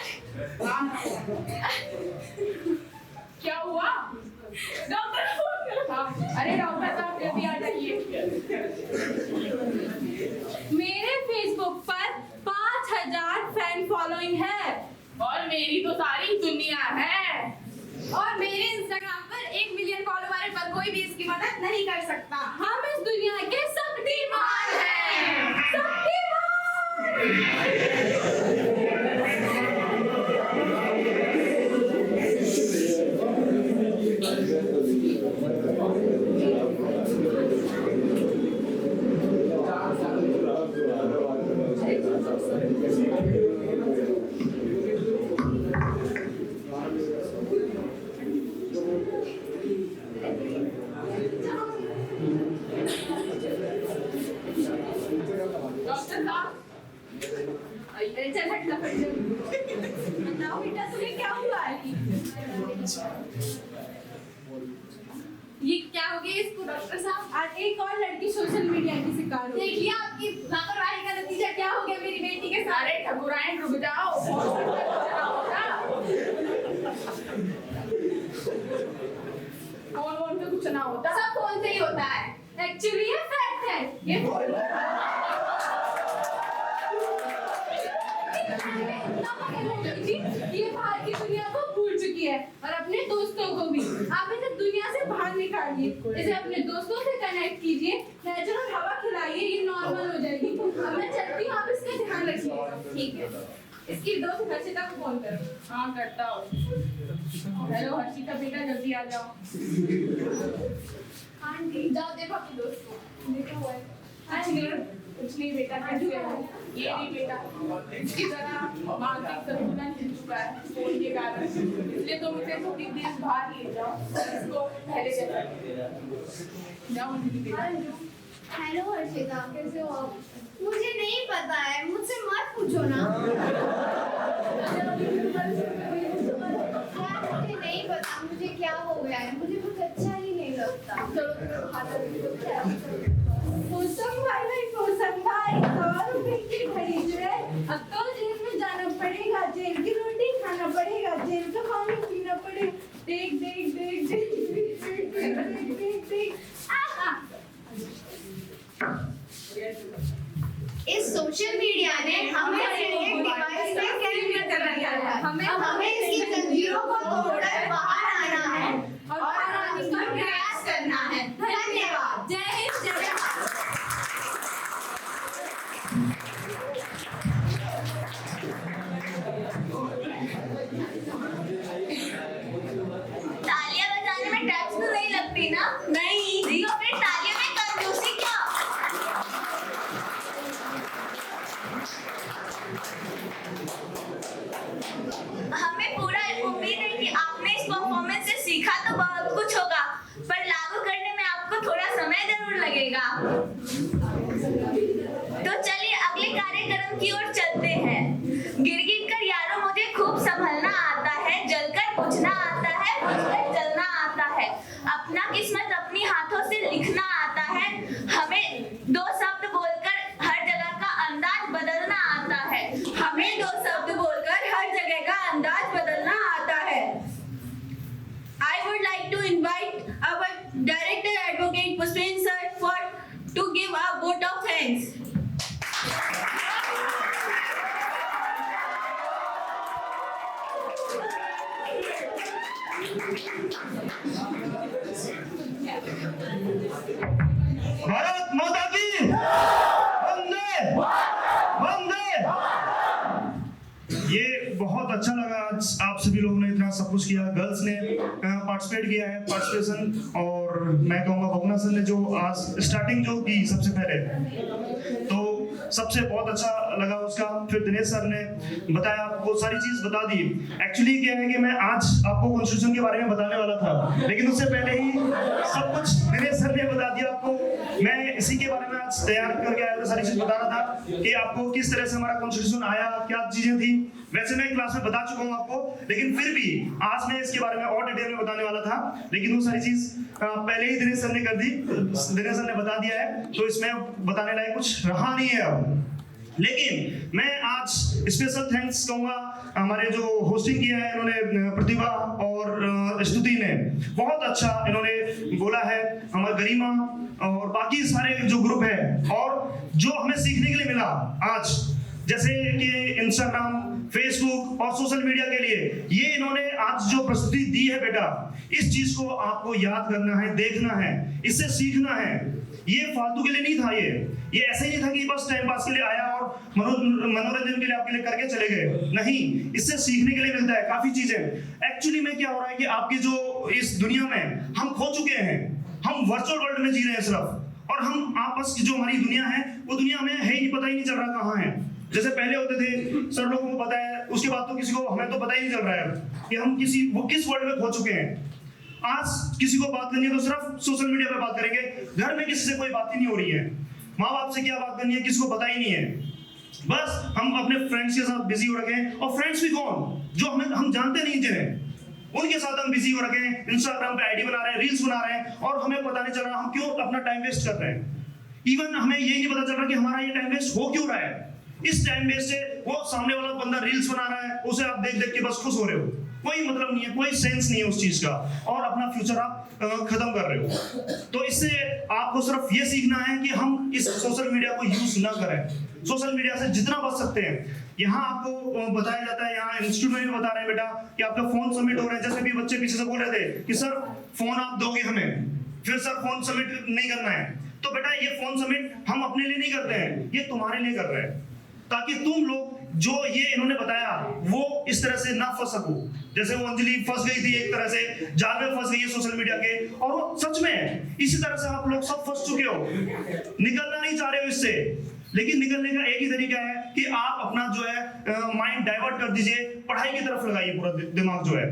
क्या हुआ?
डॉक्टर फोन करो।
अरे डॉक्टर साहब जल्दी आ जाइए।
मेरे फेसबुक पर 5000 फैन फॉलोइंग है
और मेरी तो सारी दुनिया है।
और मेरे इंस्टाग्राम पर 1 मिलियन फॉलोवर पर कोई भी इसकी मदद नहीं कर सकता।
हम इस दुनिया के शक्तिमान हैं।
डॉक्टर साहब
अरे चल हट ना, फट जा। बताओ बेटा, तुम्हें क्या हुआ है?
ये क्या हो गया इसको डॉक्टर साहब?
आज एक और लड़की सोशल मीडिया की शिकार हो गई।
देखिए आपकी लापरवाही का नतीजा क्या हो गया मेरी बेटी के साथ।
अरे ठकुराइन रुक जाओ। फोन पे कुछ ना होता।
सब फोन से ही होता है। एक्चुअली ये फैक्ट है। ये
ये बाहर की दुनिया को भूल चुकी है और अपने दोस्तों को भी। आप इसे दुनिया से बाहर निकालिए, इसे अपने दोस्तों से कनेक्ट कीजिए, नेचुरल हवा खिलाइए, ये नॉर्मल हो जाएगी। अब मैं चलती हूँ, आप इसका ध्यान रखिए।
ठीक है।
इसकी दोस्त हर्षिता को फोन करो।
हाँ करता हूँ। हेलो हर्षिता बेटा जल्दी आ जाओ।
आंटी जाओ देखो अपने दोस्त को। देखो हुआ है।
कुछ नहीं बेटा, कैसे हो? ये नहीं बेटा, इसकी तरह मानसिक संतुलन हिल चुका है फोन के कारण, इसलिए तुम इसे थोड़ी देर बाहर ले जाओ, इसको पहले जैसा जाओ अंजलि बेटा।
हेलो हर्षिता, कैसे हो आप? मुझे नहीं पता है, मुझसे मत पूछो ना। मुझे नहीं पता मुझे क्या हो गया है, मुझे कुछ अच्छा ही नहीं लगता।
अब तो जेल में जाना पड़ेगा, जेल की रोटी खाना पड़ेगा, जेल का पानी पीना पड़ेगा। देख देख देख देख देख देख देख देख देख।
इस सोशल मीडिया ने हमें अपने डिवाइस में कैद कर दिया है। हमें इसकी जंजीरों को तोड़कर बाहर आना है और आने का प्रयास करना है। धन्यवाद।
जय हिंद, जय भारत।
तालियां बजाने में टैक्स तो नहीं लगती ना?
नहीं।
तो फिर तालियों में कंजूसी क्या? हमें पूरा उम्मीद है कि आपने इस परफॉर्मेंस से सीखा तो बहुत कुछ होगा, पर लागू करने में आपको थोड़ा समय जरूर लगेगा। तो चलिए अगले कार्यक्रम की ओर चलते हैं। गिर कर यारों मुझे खूब संभलना आता है, जलकर बुझना आता है, बुझकर जलना आता है, अपना किस्मत अपनी हाथों से लिखना आता है, हमें दो शब्द बोलकर हर जगह का अंदाज बदलना आता है, हमें दो शब्द बोलकर हर जगह का अंदाज बदलना आता है। I would like to invite our Director Advocate Pushpendra sir for to give a vote of thanks.
Bharat माता की वंदे वंदे। ये बहुत अच्छा लगा, आज आप सभी लोगों ने इतना सब कुछ किया, गर्ल्स ने पार्टिसिपेट किया है, पार्टिसिपेशन, और मैं कहूँगा भवना सर ने जो आज स्टार्टिंग जो की सबसे पहले, तो सबसे बहुत अच्छा
लगा उसका। फिर दिनेश सर ने बताया, वो सारी चीज बता दी। एक्चुअली क्या है कि मैं आज आपको कॉन्स्टिट्यूशन के बारे में बताने वाला था, लेकिन उससे पहले ही सब कुछ दिनेश सर ने बता दिया आपको। मैं इसी के बारे में आज तैयार करके आया था, सारी चीज बता रहा था कि आपको किस तरह से हमारा कॉन्स्टिट्यूशन आया, क्या चीजें थी। वैसे मैं क्लास में बता चुका हूँ आपको, लेकिन फिर भी आज मैं इसके बारे में और डिटेल में बताने वाला था, लेकिन वो सारी चीज पहले ही दिनेश सर ने कर दी, दिनेश सर ने बता दिया है, तो इसमें बताने लायक कुछ रहा नहीं है अब। लेकिन मैं आज स्पेशल थैंक्स कहूंगा हमारे जो होस्टिंग किया है इन्होंने, प्रतिभा और स्तुति ने बहुत अच्छा इन्होंने बोला है, हमारा गरिमा और बाकी सारे जो ग्रुप है, और जो हमें सीखने के लिए मिला आज, जैसे कि इंस्टाग्राम, फेसबुक और सोशल मीडिया के लिए ये इन्होंने आज जो प्रस्तुति दी है बेटा, इस चीज को आपको याद करना है, देखना है, इससे सीखना है। ये फालतू के लिए नहीं था, ये ऐसे ही नहीं था कि बस टाइम पास के लिए आया और मनोरंजन के लिए आपके लिए करके चले गए। नहीं, इससे सीखने के लिए मिलता है काफी चीजें। एक्चुअली में क्या हो रहा है कि आपकी जो इस दुनिया में हम खो चुके हैं, हम वर्चुअल वर्ल्ड में जी रहे हैं सिर्फ, और हम आपस की जो हमारी दुनिया है वो दुनिया में है ही, पता ही नहीं चल रहा कहाँ है। जैसे पहले होते थे सब लोगों को पता है, उसके बाद तो किसी को, हमें तो पता ही नहीं चल रहा है कि हम किस वर्ल्ड में खो चुके हैं। आज किसी को बात करनी है तो सिर्फ सोशल मीडिया पे बात करेंगे, घर में किसी से कोई बात ही नहीं हो रही है, माँ बाप से क्या बात करनी है किसी को पता ही नहीं है। बस हम अपने फ्रेंड्स के साथ बिजी हो रखे हैं, और फ्रेंड्स भी कौन, जो हम जानते नहीं जिन्हें, उनके साथ हम बिजी हो रखे हैं। इंस्टाग्राम पे आईडी बना रहे हैं, रील्स बना रहे हैं, और हमें पता नहीं चल रहा हम क्यों अपना टाइम वेस्ट कर रहे हैं। इवन हमें ये नहीं पता चल रहा कि हमारा ये टाइम वेस्ट हो क्यों रहा है। इस टाइम वेस्ट से वो सामने वाला बंदा रील्स बना रहा है, उसे आप देख देख के बस खुश हो रहे हो, कोई मतलब नहीं है, कोई सेंस नहीं है उस चीज का, और अपना फ्यूचर आप खत्म कर रहे हो। तो इससे आपको सिर्फ ये सीखना है कि हम इस सोशल मीडिया को यूज ना करें, सोशल मीडिया से जितना बच सकते हैं। यहाँ आपको बताया जाता है, यहाँ इंस्टीट्यूट में भी बता रहे हैं बेटा कि आपका फोन सबमिट हो रहे हैं। जैसे भी बच्चे पीछे से बोल रहे थे कि सर फोन आप दोगे हमें, फिर सर फोन सबमिट नहीं करना है, तो बेटा ये फोन सबमिट हम अपने लिए नहीं करते हैं, ये तुम्हारे लिए कर रहे हैं, ताकि तुम लोग जो ये इन्होंने बताया वो इस तरह से ना फंस सको। जैसे वो अंजलि फंस गई थी एक तरह से, जाल में फंस गई है सोशल मीडिया के, और वो सच में इसी तरह से आप लोग सब फंस चुके हो, निकलना नहीं चाह रहे हो इससे। लेकिन निकलने का एक ही तरीका है कि आप अपना जो है माइंड डाइवर्ट कर दीजिए, पढ़ाई की तरफ लगाइए पूरा दिमाग जो है।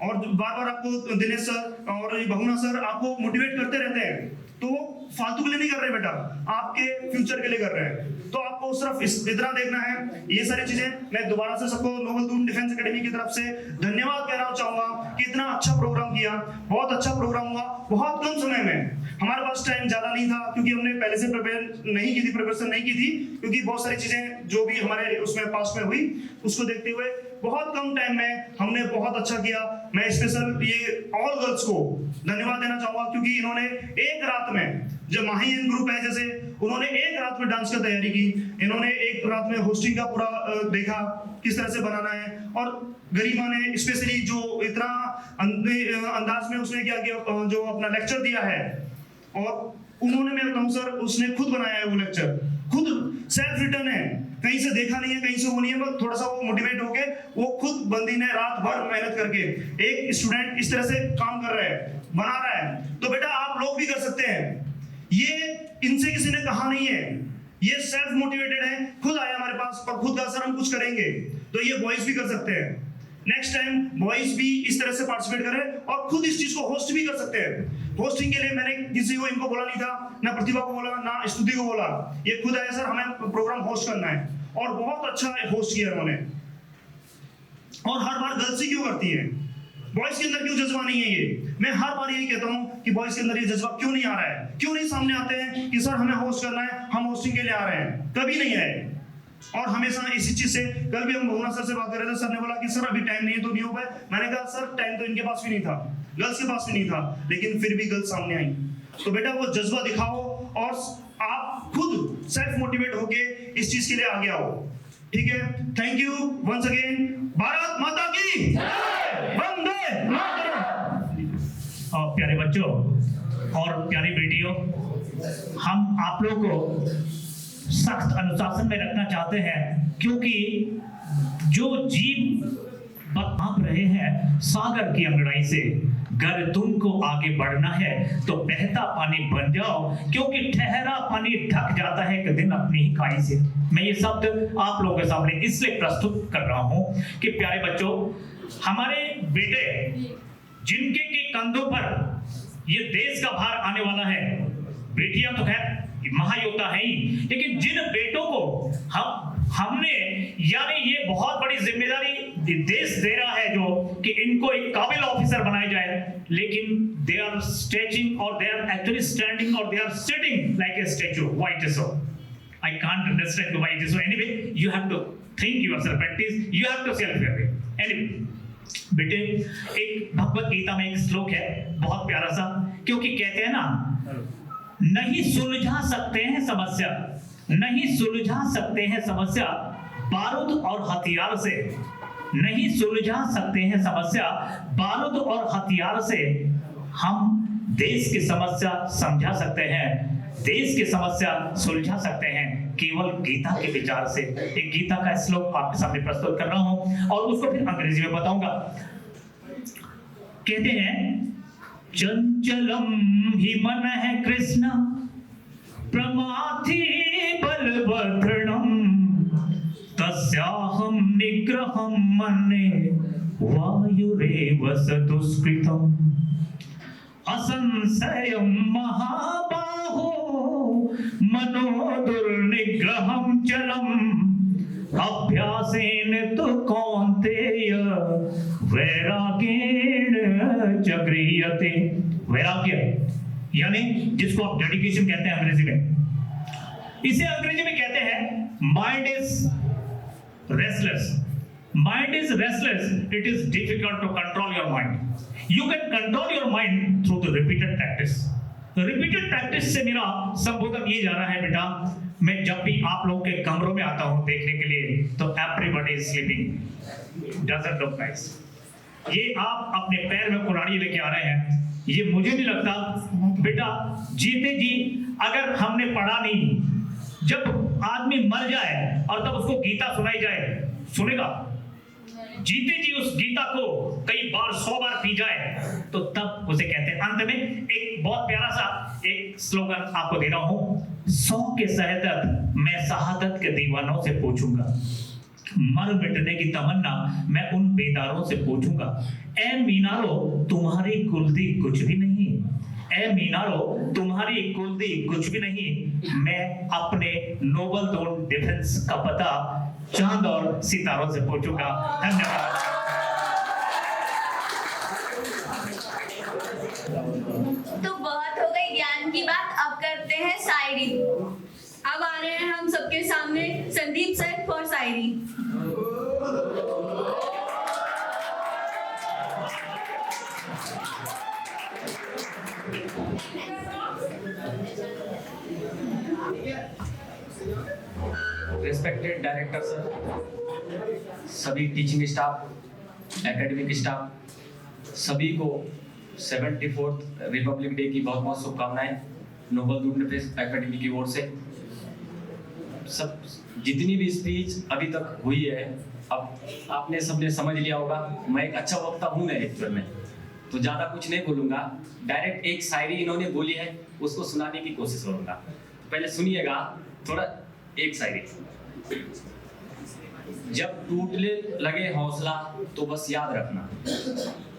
और बार बार आपको दिनेश सर और बहुना सर आपको मोटिवेट करते रहते हैं, तो वो फालतू के लिए नहीं कर रहे बेटा, आपके फ्यूचर के लिए कर रहे हैं। तो आपको सिर्फ इतना देखना है, ये सारी चीजें। मैं दोबारा से सबको नोबल दून डिफेंस एकेडमी की तरफ से धन्यवाद कहना चाहूंगा कि इतना अच्छा प्रोग्राम किया, बहुत अच्छा प्रोग्राम हुआ, बहुत कम समय में। हमारे पास टाइम ज्यादा नहीं था क्योंकि हमने पहले से प्रिपरेशन नहीं की थी, क्योंकि बहुत सारी चीजें जो भी हमारे उसमें पास में हुई उसको देखते हुए बहुत कम टाइम में हमने बहुत अच्छा किया। मैं स्पेशल ये ऑल गर्ल्स को धन्यवाद देना चाहूंगा, क्योंकि इन्होंने एक रात में, जो माहीन ग्रुप है जैसे, उन्होंने एक रात में डांस की तैयारी की, इन्होंने एक रात में होस्टिंग का पूरा देखा किस तरह से बनाना है। और गरिमा ने स्पेशली जो इतना अंदाज में उसने क्या किया, जो अपना लेक्चर दिया है, और उन्होंने, मैं बताऊं सर, उसने खुद बनाया है वो लेक्चर, खुद सेल्फ रिटर्न है, कहीं से देखा नहीं है, कहीं से वो नहीं है, बस थोड़ा सा वो मोटिवेट होके वो खुद बंदी ने रात भर मेहनत करके एक स्टूडेंट इस तरह से काम कर रहा है, बना रहा है। तो बेटा आप लोग भी कर सकते हैं, ये इनसे किसी ने कहा नहीं है, ये सेल्फ मोटिवेटेड है, खुद आया हमारे पास और खुद का सर हम कुछ करेंगे, तो ये बॉयज भी कर सकते हैं। नेक्स्ट टाइम बॉयज भी इस तरह से पार्टिसिपेट करें और खुद इस चीज को होस्ट भी कर सकते हैं। होस्टिंग के लिए मैंने किसी को इनको बोला नहीं था, ना प्रतिभा को बोला, ना स्तुति को बोला, ये खुद आया सर हमें प्रोग्राम होस्ट करना है, और बहुत अच्छा होस्ट किया उन्होंने। और हर बार गर्ल्स ही क्यों करती है, बॉयज के अंदर क्यों जज्बा नहीं है? ये मैं हर बार यही कहता हूँ कि बॉयज के अंदर ये जज्बा क्यों नहीं आ रहा है, क्यों नहीं सामने आते हैं कि सर हमें होस्ट करना है, हम होस्टिंग के लिए आ रहे हैं, कभी नहीं आए। और हमेशा इसी चीज से, कल भी हम भुवना सर से बात कर रहे थे, सर ने बोला कि सर अभी टाइम नहीं है तो नहीं हो पाए। मैंने कहा सर टाइम तो इनके पास भी नहीं था, गर्ल्स के पास भी नहीं था, लेकिन फिर भी गर्ल्स सामने आई। तो बेटा वो जज्बा दिखाओ और आप खुद सेल्फ मोटिवेट होके इस चीज के लिए आगे आओ, ठीक है? Thank you once again. Bharat माता की वंदे मातरम।
और प्यारे बच्चों और प्यारी बेटियों, हम आप लोग को सख्त अनुशासन में रखना चाहते हैं, क्योंकि जो जीव भाप रहे हैं सागर की अंगड़ाई से, अगर तुमको आगे बढ़ना है तो बहता पानी बन जाओ, क्योंकि ठहरा पानी ढक जाता है एक दिन अपनी ही खाई से। मैं ये शब्द आप लोगों के सामने इसलिए प्रस्तुत कर रहा हूं कि प्यारे बच्चों, हमारे बेटे जिनके के कंधों पर ये देश का भार आने वाला है, बेटियां तो खैर महायोद्धा है ही, लेकिन जिन बेटों को हमने यानी ये बहुत बड़ी जिम्मेदारी देश दे रहा है जो कि इनको एक काबिल ऑफिसर बनाया जाए, लेकिन दे आर स्ट्रेचिंग और दे आर एक्चुअली स्टैंडिंग और they are sitting like a statue. Why it is so? I can't understand why it is so. Anyway, you have to think yourself, practice. You have to self aware. Anyway, बेटे, एक भगवत गीता में एक श्लोक है बहुत प्यारा सा, क्योंकि कहते हैं ना, नहीं सुलझा सकते हैं समस्या, नहीं सुलझा सकते हैं समस्या बारूद और हथियार से, नहीं सुलझा सकते हैं समस्या बारूद और हथियार से। हम देश की समस्या समझा सकते हैं, देश की समस्या सुलझा सकते हैं केवल गीता के विचार से। एक गीता का श्लोक आपके सामने प्रस्तुत कर रहा हूं और उसको फिर अंग्रेजी में बताऊंगा। कहते हैं, चंचलम ही मन है कृष्ण प्रमाथि बलभद्रणम तस्याहं निग्रहं मन्ये वायुरेव सदुष्कृतम् असंशयं महाबाहो मनो दुर्निग्रहं चलम् अभ्यासेन तु कौन्तेय वैराग्येण च गृह्यते। वैराग्य यानी जिसको आप डेडिकेशन कहते हैं अंग्रेजी में, इसे अंग्रेजी में कहते हैं mind is restless. Mind is restless. It is difficult to control your mind. You can control your mind through the repeated practice. Repeated practice से मेरा संबोधन ये जा रहा है बेटा, मैं जब भी आप लोगों के कमरों में आता हूँ देखने के लिए तो everybody is sleeping. Doesn't look nice. ये आप अपने पैर में कुल्हाड़ी लेके आ रहे हैं, ये मुझे नहीं लगता बेटा जीते जी अगर हमने पढ़ा नहीं, जब आदमी मर जाए और तब उसको गीता सुनाई जाए, सुनेगा? जीते जी उस गीता को कई बार 100 बार पी जाए तो तब उसे कहते हैं। अंत में एक बहुत प्यारा सा एक स्लोगन आपको दे रहा हूं, 100 के शहादत मैं शहादत के दीवानों से पूछूंगा, मर मिटने की तमन्ना मैं उन बेदारों से पूछूंगा। ए मीनारो तुम्हारी कुलदी कुछ भी नहीं, ए मीनारो तुम्हारी कुलदी कुछ भी नहीं, मैं अपने नोबल टोन डिफेंस का पता चांद और सितारों से पूछूंगा। धन्यवाद।
तो बहुत हो गई ज्ञान की बात, अब करते हैं शायरी।
अब आ रहे हैं हम सबके सामने Sandeep sir for Shayari.
Respected director sir, सभी टीचिंग स्टाफ, एकेडमिक स्टाफ, सभी को 74th रिपब्लिक डे की बहुत बहुत शुभकामनाएं नोबल स्टूडेंट अफेयर्स एकेडमी की ओर से। सब जितनी भी स्पीच अभी तक हुई है, अब आपने सबने समझ लिया होगा, मैं एक अच्छा वक्ता हूँ नहीं एक्चुअल में, तो ज़्यादा कुछ नहीं बोलूँगा। डायरेक्ट एक शायरी इन्होंने बोली है उसको सुनाने की कोशिश करूँगा। पहले सुनिएगा थोड़ा एक शायरी। जब टूटने लगे हौसला तो बस याद रखना,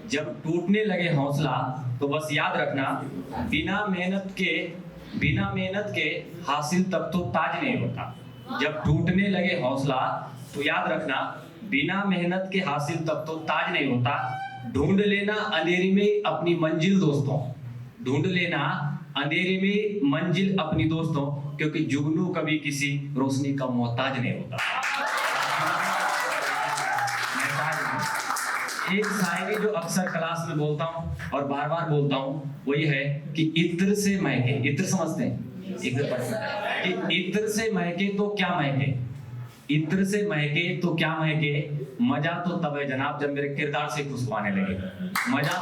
जब टूटने लगे हौसला तो बस याद रखना, बिना मेहनत के हासिल तब तो ताज नहीं होता। जब टूटने लगे हौसला तो याद रखना, बिना मेहनत के हासिल तब तो ताज नहीं होता। ढूंढ लेना अंधेरे में अपनी मंजिल दोस्तों, ढूंढ लेना अंधेरे में मंजिल अपनी दोस्तों, क्योंकि जुगनू कभी किसी रोशनी का मोहताज नहीं होता। एक शायरी जो अक्सर क्लास में बोलता हूँ और बार बार बोलता हूँ वो ये है कि इत्र से महके, इत्र समझते हैं, इत्र कि इत्र से महके तो क्या महके, इत्र से महके तो क्या महके, मजा तो तब है जनाब जब मेरे किरदार से खुशबू आने लगे। मजा तो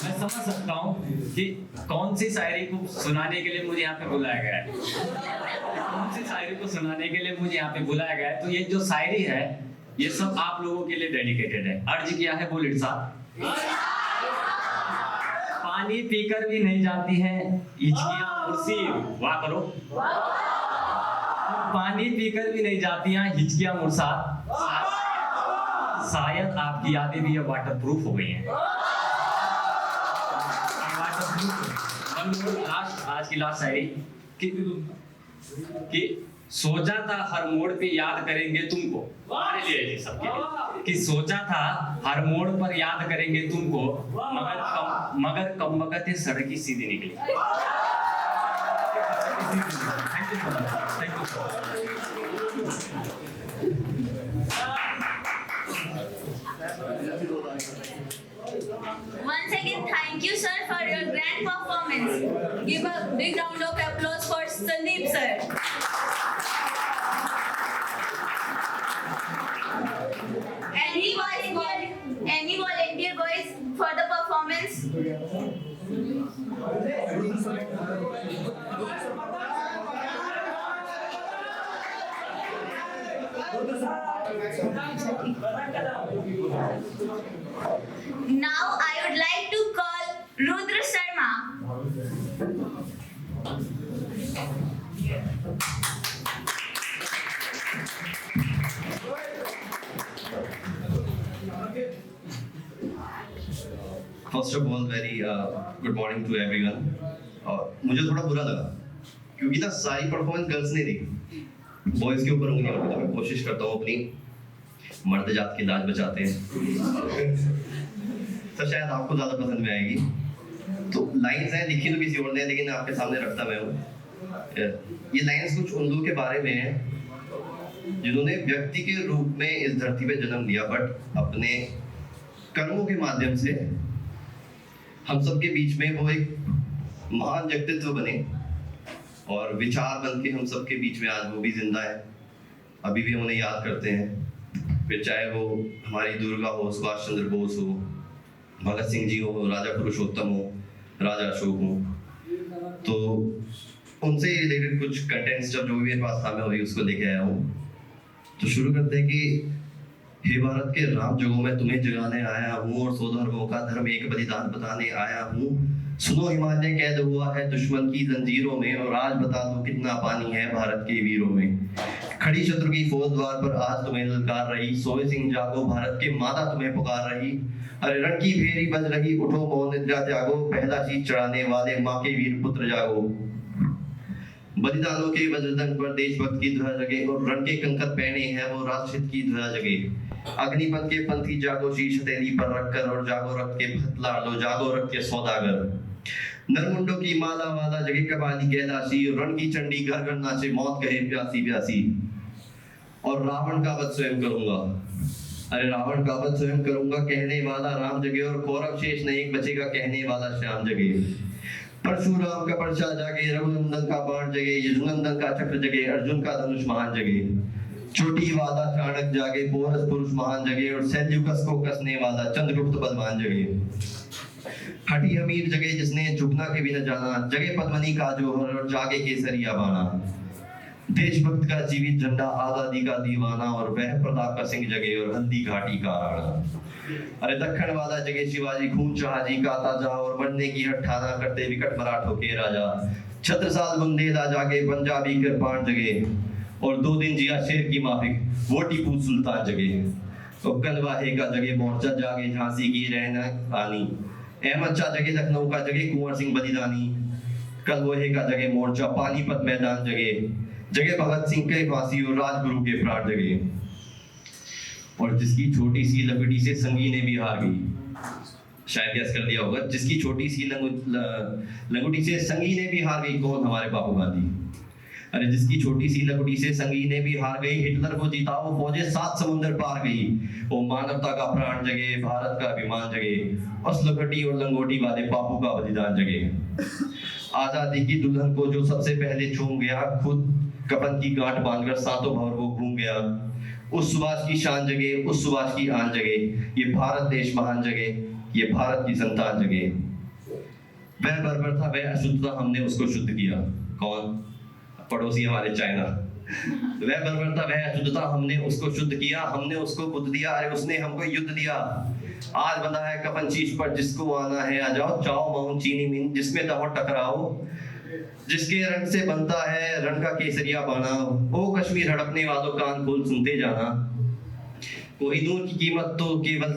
मैं समझ सकता हूँ कि कौन सी शायरी को सुनाने के लिए मुझे यहाँ पे बुलाया गया है, कौन सी शायरी को सुनाने के लिए मुझे यहाँ पे बुलाया गया है। तो ये जो शायरी है ये सब आप लोगों के लिए डेडिकेटेड है। अर्ज किया है बोल इरशाद। पानी पीकर भी नहीं जाती हैं हिचकियां मुर्शिद, वाह करो। पानी पीकर भी नहीं जाती हैं हिचकियां मुर्शिद, शायद आपकी यादें भी अब वाटर प्रूफ हो गई हैं। लास्ट, आज की लास्ट शायरी कि सोचा था हर मोड़ पे याद करेंगे तुमको, हमारे लिए जी सबके लिए, कि सोचा था हर मोड़ पर याद करेंगे तुमको, मगर कम वक्त सड़क की सीधी निकली। Thank
Once again, thank you, sir, for your grand performance. Give a big round of applause for Sandeep, sir. Any volunteer boys for the performance? Now I would like to call Rudra Sharma.
First of all very good morning to everyone. मुझे थोड़ा बुरा लगा क्योंकि ना सारी परफॉर्मेंस गर्ल्स ने दी, बॉयज के ऊपर उंगलियां उठी। तो मैं कोशिश करता हूँ अपनी मर्द जात की लाज बचाते हैं तो शायद आपको ज्यादा पसंद में आएगी। तो लाइंस हैं, लिखी तो किसी और ने, लेकिन आपके सामने रखता मैं हूँ। ये लाइंस कुछ उन लोगों के बारे में है जिन्होंने व्यक्ति के रूप में इस धरती पे जन्म लिया, बट अपने कर्मों के माध्यम से हम सबके बीच में वो एक महान व्यक्तित्व बने और विचार बन के हम सबके बीच में आज वो भी जिंदा है। अभी भी हम उन्हें याद करते हैं, फिर चाहे वो हमारी दुर्गा हो, सुभाष चंद्र बोस हो, भगत सिंह जी हो, राजा पुरुषोत्तम हो, राजा अशोक हो। तो उनसे रिलेटेड कुछ कंटेंट्स जब जो भी मेरे पास था मैं वही उसको लेके आया हूँ। तो शुरू करते हैं कि हे भारत के राम जगों में तुम्हें जगाने आया हूँ और सौ धर्मों का धर्म एक बलिदान बताने आया हूँ। सुनो हिमालय कैद हुआ है दुश्मन की जंजीरों में और आज बता दो कितना पानी है भारत के वीरों में। खड़ी शत्रु की फौज द्वार पर आज तुम्हें ललकार रही, सोए सिंह जागो भारत के माता तुम्हें पुकार रही। अरे रण की भेरी बज रही, उठो मौन निद्रा त्यागो, पहला शीश चढ़ाने वाले माँ के वीर पुत्र जागो। बलिदानों के वज्रदंड पर देशभक्त की ध्वजा जगे और रण के कंकर पहने हैं वो राष्ट्रहित की ध्वजा जगे। अग्निपथ के पंथी जागो शीश हथेली पर रखकर और जागो रक्त के फतला लो, जागो रक्त के सौदागर। नरमुंडों की माला वाला जगे कबाली कैलाशी, रण की चंडी घर घर नाचे मौत कहे प्यासी प्यासी। और रावण का वध स्वयं करूंगा, अरे रावण का वध स्वयं करूंगा, कहने वाला राम जगे और कौरव शेष नहीं बचेगा, कहने वाला श्याम जगे। परशुराम का पर्चा जागे, रघुनंदन का बाण जगे, यजुनंदन का चक्र जगे, अर्जुन का धनुष महान जगे। चोटी वाला चाणक जागे, पोरस पुरुष महान जगे और सेल्यूकस को कसने वाला चंद्रगुप्त बलवान जगे। हठी हमीर जगे जिसने झुकना के भी न जाना, जगे पद्मनी का जोहर और जागे केसरिया बाना। देशभक्त का जीवित झंडा, आजादी का दीवाना और वह प्रताप का सिंह जगे और हल्दी घाटी का राणा। अरे दक्खन वाला जगे शिवाजी, खून शाहजी का ताजा और मरने की हठाना करते विकट मराठों के राजा। छत्रसाल बुंदेला जागे, पंजाबी कृपाण जगे और 2 दिन जिया शेर की माफिक वो टीपू सुल्तान जगे। तो कलवाहे का जगे मोर्चा जागे, झांसी की रहना रानी। अहमद शाह जगे, लखनऊ का जगे कुंवर सिंह बलिदानी। कलवाहे का जगे मोर्चा, पानीपत मैदान जगे, जगे भगत सिंह के फांसी और राजगुरु के प्राण जगे। और जिसकी छोटी सी लंगोटी से संगीने भी हार गई, शायद गैस कर दिया होगा, जिसकी छोटी सी लंगोटी से संगीने भी हार गई। कौन? हमारे बापू गांधी। अरे जिसकी छोटी सी लंगोटी से संगीने भी हार गई, हिटलर को जीता वो फौजें 7 समुंदर पार गई। वो मानवता का प्राण जगे, भारत का अभिमान जगे, असलघटी और लंगोटी वाले बापू का बलिदान जगे। आजादी की दुल्हन को जो सबसे पहले चूम गया, खुद कफन की गांठ बांधकर सातों भवर वो घूम गया। उस सुभाष की शान जगे, उस सुभाष की आन जगे, ये भारत देश महान जगे, ये भारत की संतान जगे। वह बर्बर था, वह अशुद्ध था, हमने उसको शुद्ध किया। कौन? पड़ोसी हमारे चाइना। वह बर्बरता वह अशुद्धता हमने उसको शुद्ध किया, हमने उसको बुद्ध दिया, अरे उसने हमको युद्ध दिया। आज बंधा है कफन शीश पर, जिसको आना है आ जाओ, चाओ माउन चीनी मीन, जिसमें दहो टकराओ, जिसके रंग से बनता है रंग का केसरिया बाना। ओ कश्मीर हड़पने वालों कान खोल सुनते जाना, कोहिनूर की कीमत तो केवल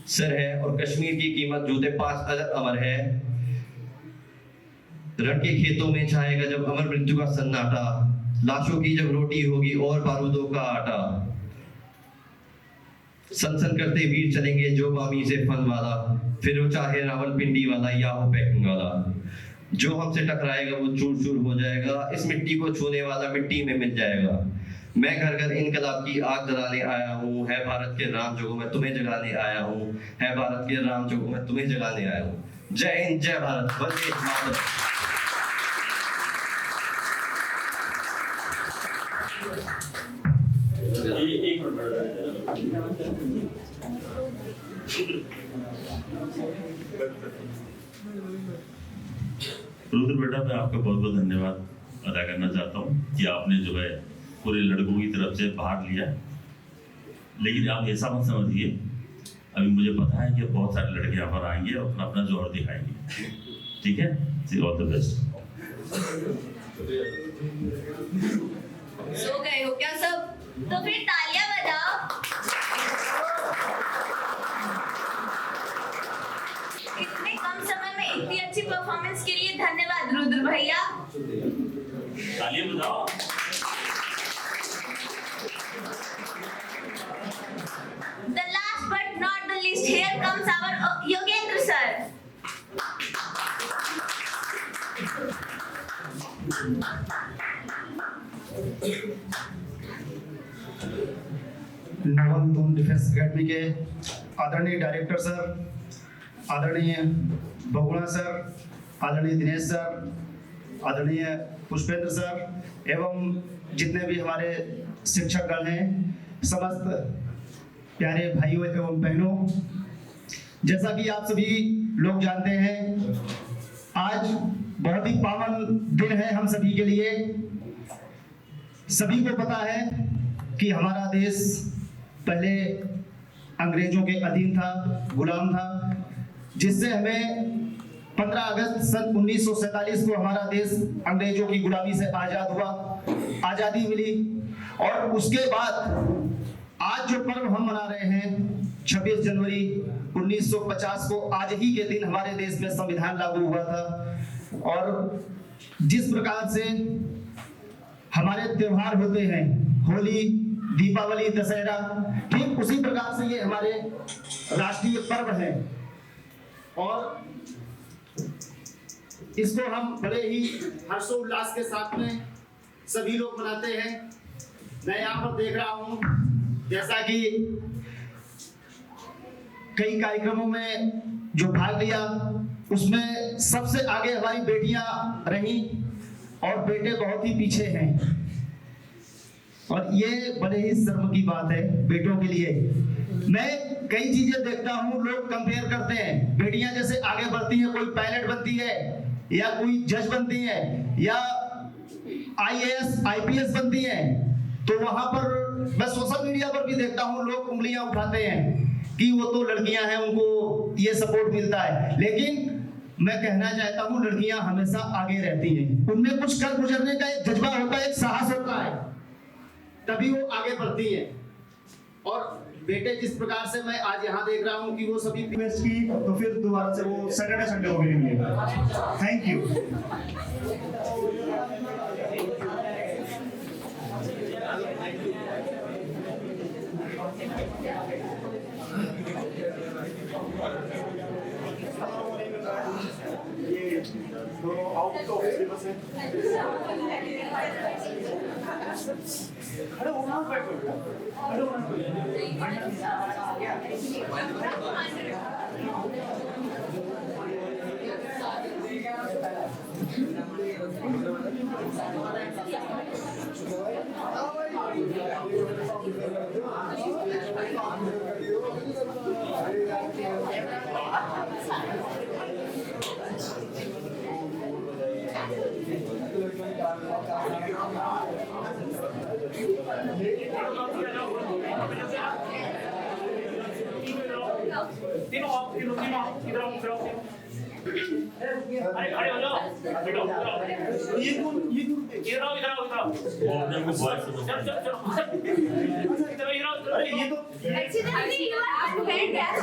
सर है और कश्मीर की कीमत जूते 5 अजर अमर है। रण के खेतों में छाएगा जब अमर मृत्यु का सन्नाटा, लाशों की जब रोटी होगी और बारूदों का आटा। सन करते वीर चलेंगे जो बामी से फन वाला, फिर वो चाहे रावलपिंडी वाला या हो पैकिंग वाला। जो हमसे टकराएगा वो चूर चूर हो जाएगा, इस मिट्टी को छूने वाला मिट्टी में मिल जाएगा। मैं घर घर इनकलाब की आग जलाने आया हूँ, है भारत के राम जोगो मैं तुम्हें जगाने आया हूँ, है भारत के राम जोगो मैं तुम्हें जगाने आया हूँ। जय हिंद, जय भारत, वंदे मातरम।
रुद्र बेटा, मैं आपका बहुत बहुत धन्यवाद अदा करना चाहता हूँ कि आपने जो है पूरे लड़कों की तरफ से भाग लिया। लेकिन आप ऐसा मत समझिए, अभी मुझे पता है कि बहुत सारे लड़के यहाँ पर आएंगे और अपना अपना जोहर दिखाएंगे। ठीक है, ऑल द बेस्ट।
सो गए हो क्या सब? तो फिर तालियां बजाओ। इतने कम समय में इतनी अच्छी परफॉर्मेंस के लिए धन्यवाद रुद्र भैया।
तालियां बजाओ।
The last but not the least, here comes our Yogendra sir.
Naval Doon defence academy के आदरणीय डायरेक्टर सर, आदरणीय बगुणा सर, आदरणीय दिनेश सर, आदरणीय पुष्पेंद्र सर एवं जितने भी हमारे शिक्षकगण हैं, समस्त प्यारे भाइयों एवं बहनों, जैसा कि आप सभी लोग जानते हैं, आज बहुत ही पावन दिन है हम सभी के लिए। सभी को पता है कि हमारा देश पहले अंग्रेजों के अधीन था, गुलाम था, जिससे हमें 15 अगस्त सन 1947 को हमारा देश अंग्रेजों की गुलामी से आजाद हुआ, आजादी मिली। और उसके बाद आज जो पर्व हम मना रहे हैं 26 जनवरी 1950 को, आज ही के दिन हमारे देश में संविधान लागू हुआ था। और जिस प्रकार से हमारे त्योहार होते हैं, होली, दीपावली, दशहरा, ठीक उसी प्रकार से ये हमारे राष्ट्रीय पर्व है और इसको हम बड़े ही हर्षोल्लास के साथ में सभी लोग मनाते हैं। मैं यहाँ पर देख रहा हूँ जैसा कि कई कार्यक्रमों में जो भाग लिया उसमें सबसे आगे हमारी बेटियां रही और बेटे बहुत ही पीछे हैं और ये बड़े ही शर्म की बात है बेटों के लिए। मैं कई चीजें देखता हूँ, लोग कंपेयर करते हैं, बेटियां जैसे आगे बढ़ती हैं, कोई पायलट बनती है या कोई जज बनती है या IAS IPS बनती है, तो वहां पर मैं सोशल मीडिया पर भी देखता हूँ लोग उंगलियां उठाते हैं कि वो तो लड़कियां हैं, उनको ये सपोर्ट मिलता है। लेकिन मैं कहना चाहता हूँ लड़कियां हमेशा आगे रहती हैं, उनमें कुछ कर गुजरने का एक जज्बा होता है, एक साहस होता है, तभी वो आगे बढ़ती हैं। और बेटे जिस प्रकार से मैं आज यहाँ देख रहा हूँ कि वो सभी रिक्वेस्ट की, तो फिर दोबारा से वो सैटरडे संडे हो गए। Thank you. तो आउट ऑफ सिलेबस है। अरे वो ना बैठो, अरे वो ना
तीनों आप इधर आओ अरे खड़े हो जाओ बैठो ये इधर आओ
वो अपने को बॉय समझता है।
चलो अरे ये तो
Accidentally, you have to bend that.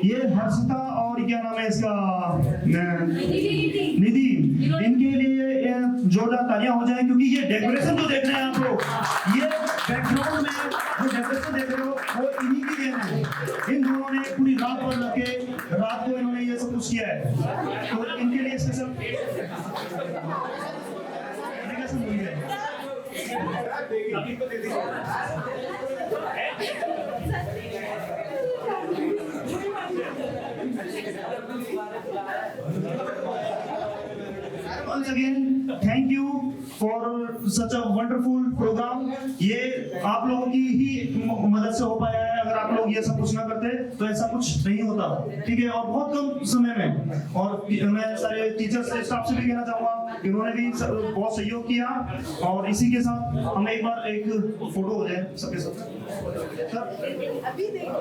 ये हर्षिता और क्या नाम है इसका निधि, इनके लिए जोरदार तालियां हो जाए क्योंकि ये डेकोरेशन जो देख रहे हैं आप लोग, ये बैकग्राउंड में जो डेकोरेशन देख रहे हो वो इन्हीं की देन है। इन दोनों ने पूरी रात भर लगे, रात को इन्होंने ये सब कुछ किया है, तो इनके लिए स्पेशल अभी को दे दीजिए। Once again, thank you for such a wonderful program. ये आप लोगों की ही मदद से हो पाया है। अगर आप लोग ये सब कुछ ना करते तो ऐसा कुछ नहीं होता, ठीक है। और बहुत कम समय में, और मैं सारे टीचर्स स्टाफ से भी कहना चाहूँगा, इन्होंने भी बहुत सहयोग किया। और इसी के साथ हम एक बार एक फोटो हो जाए सबके साथ। अभी देखो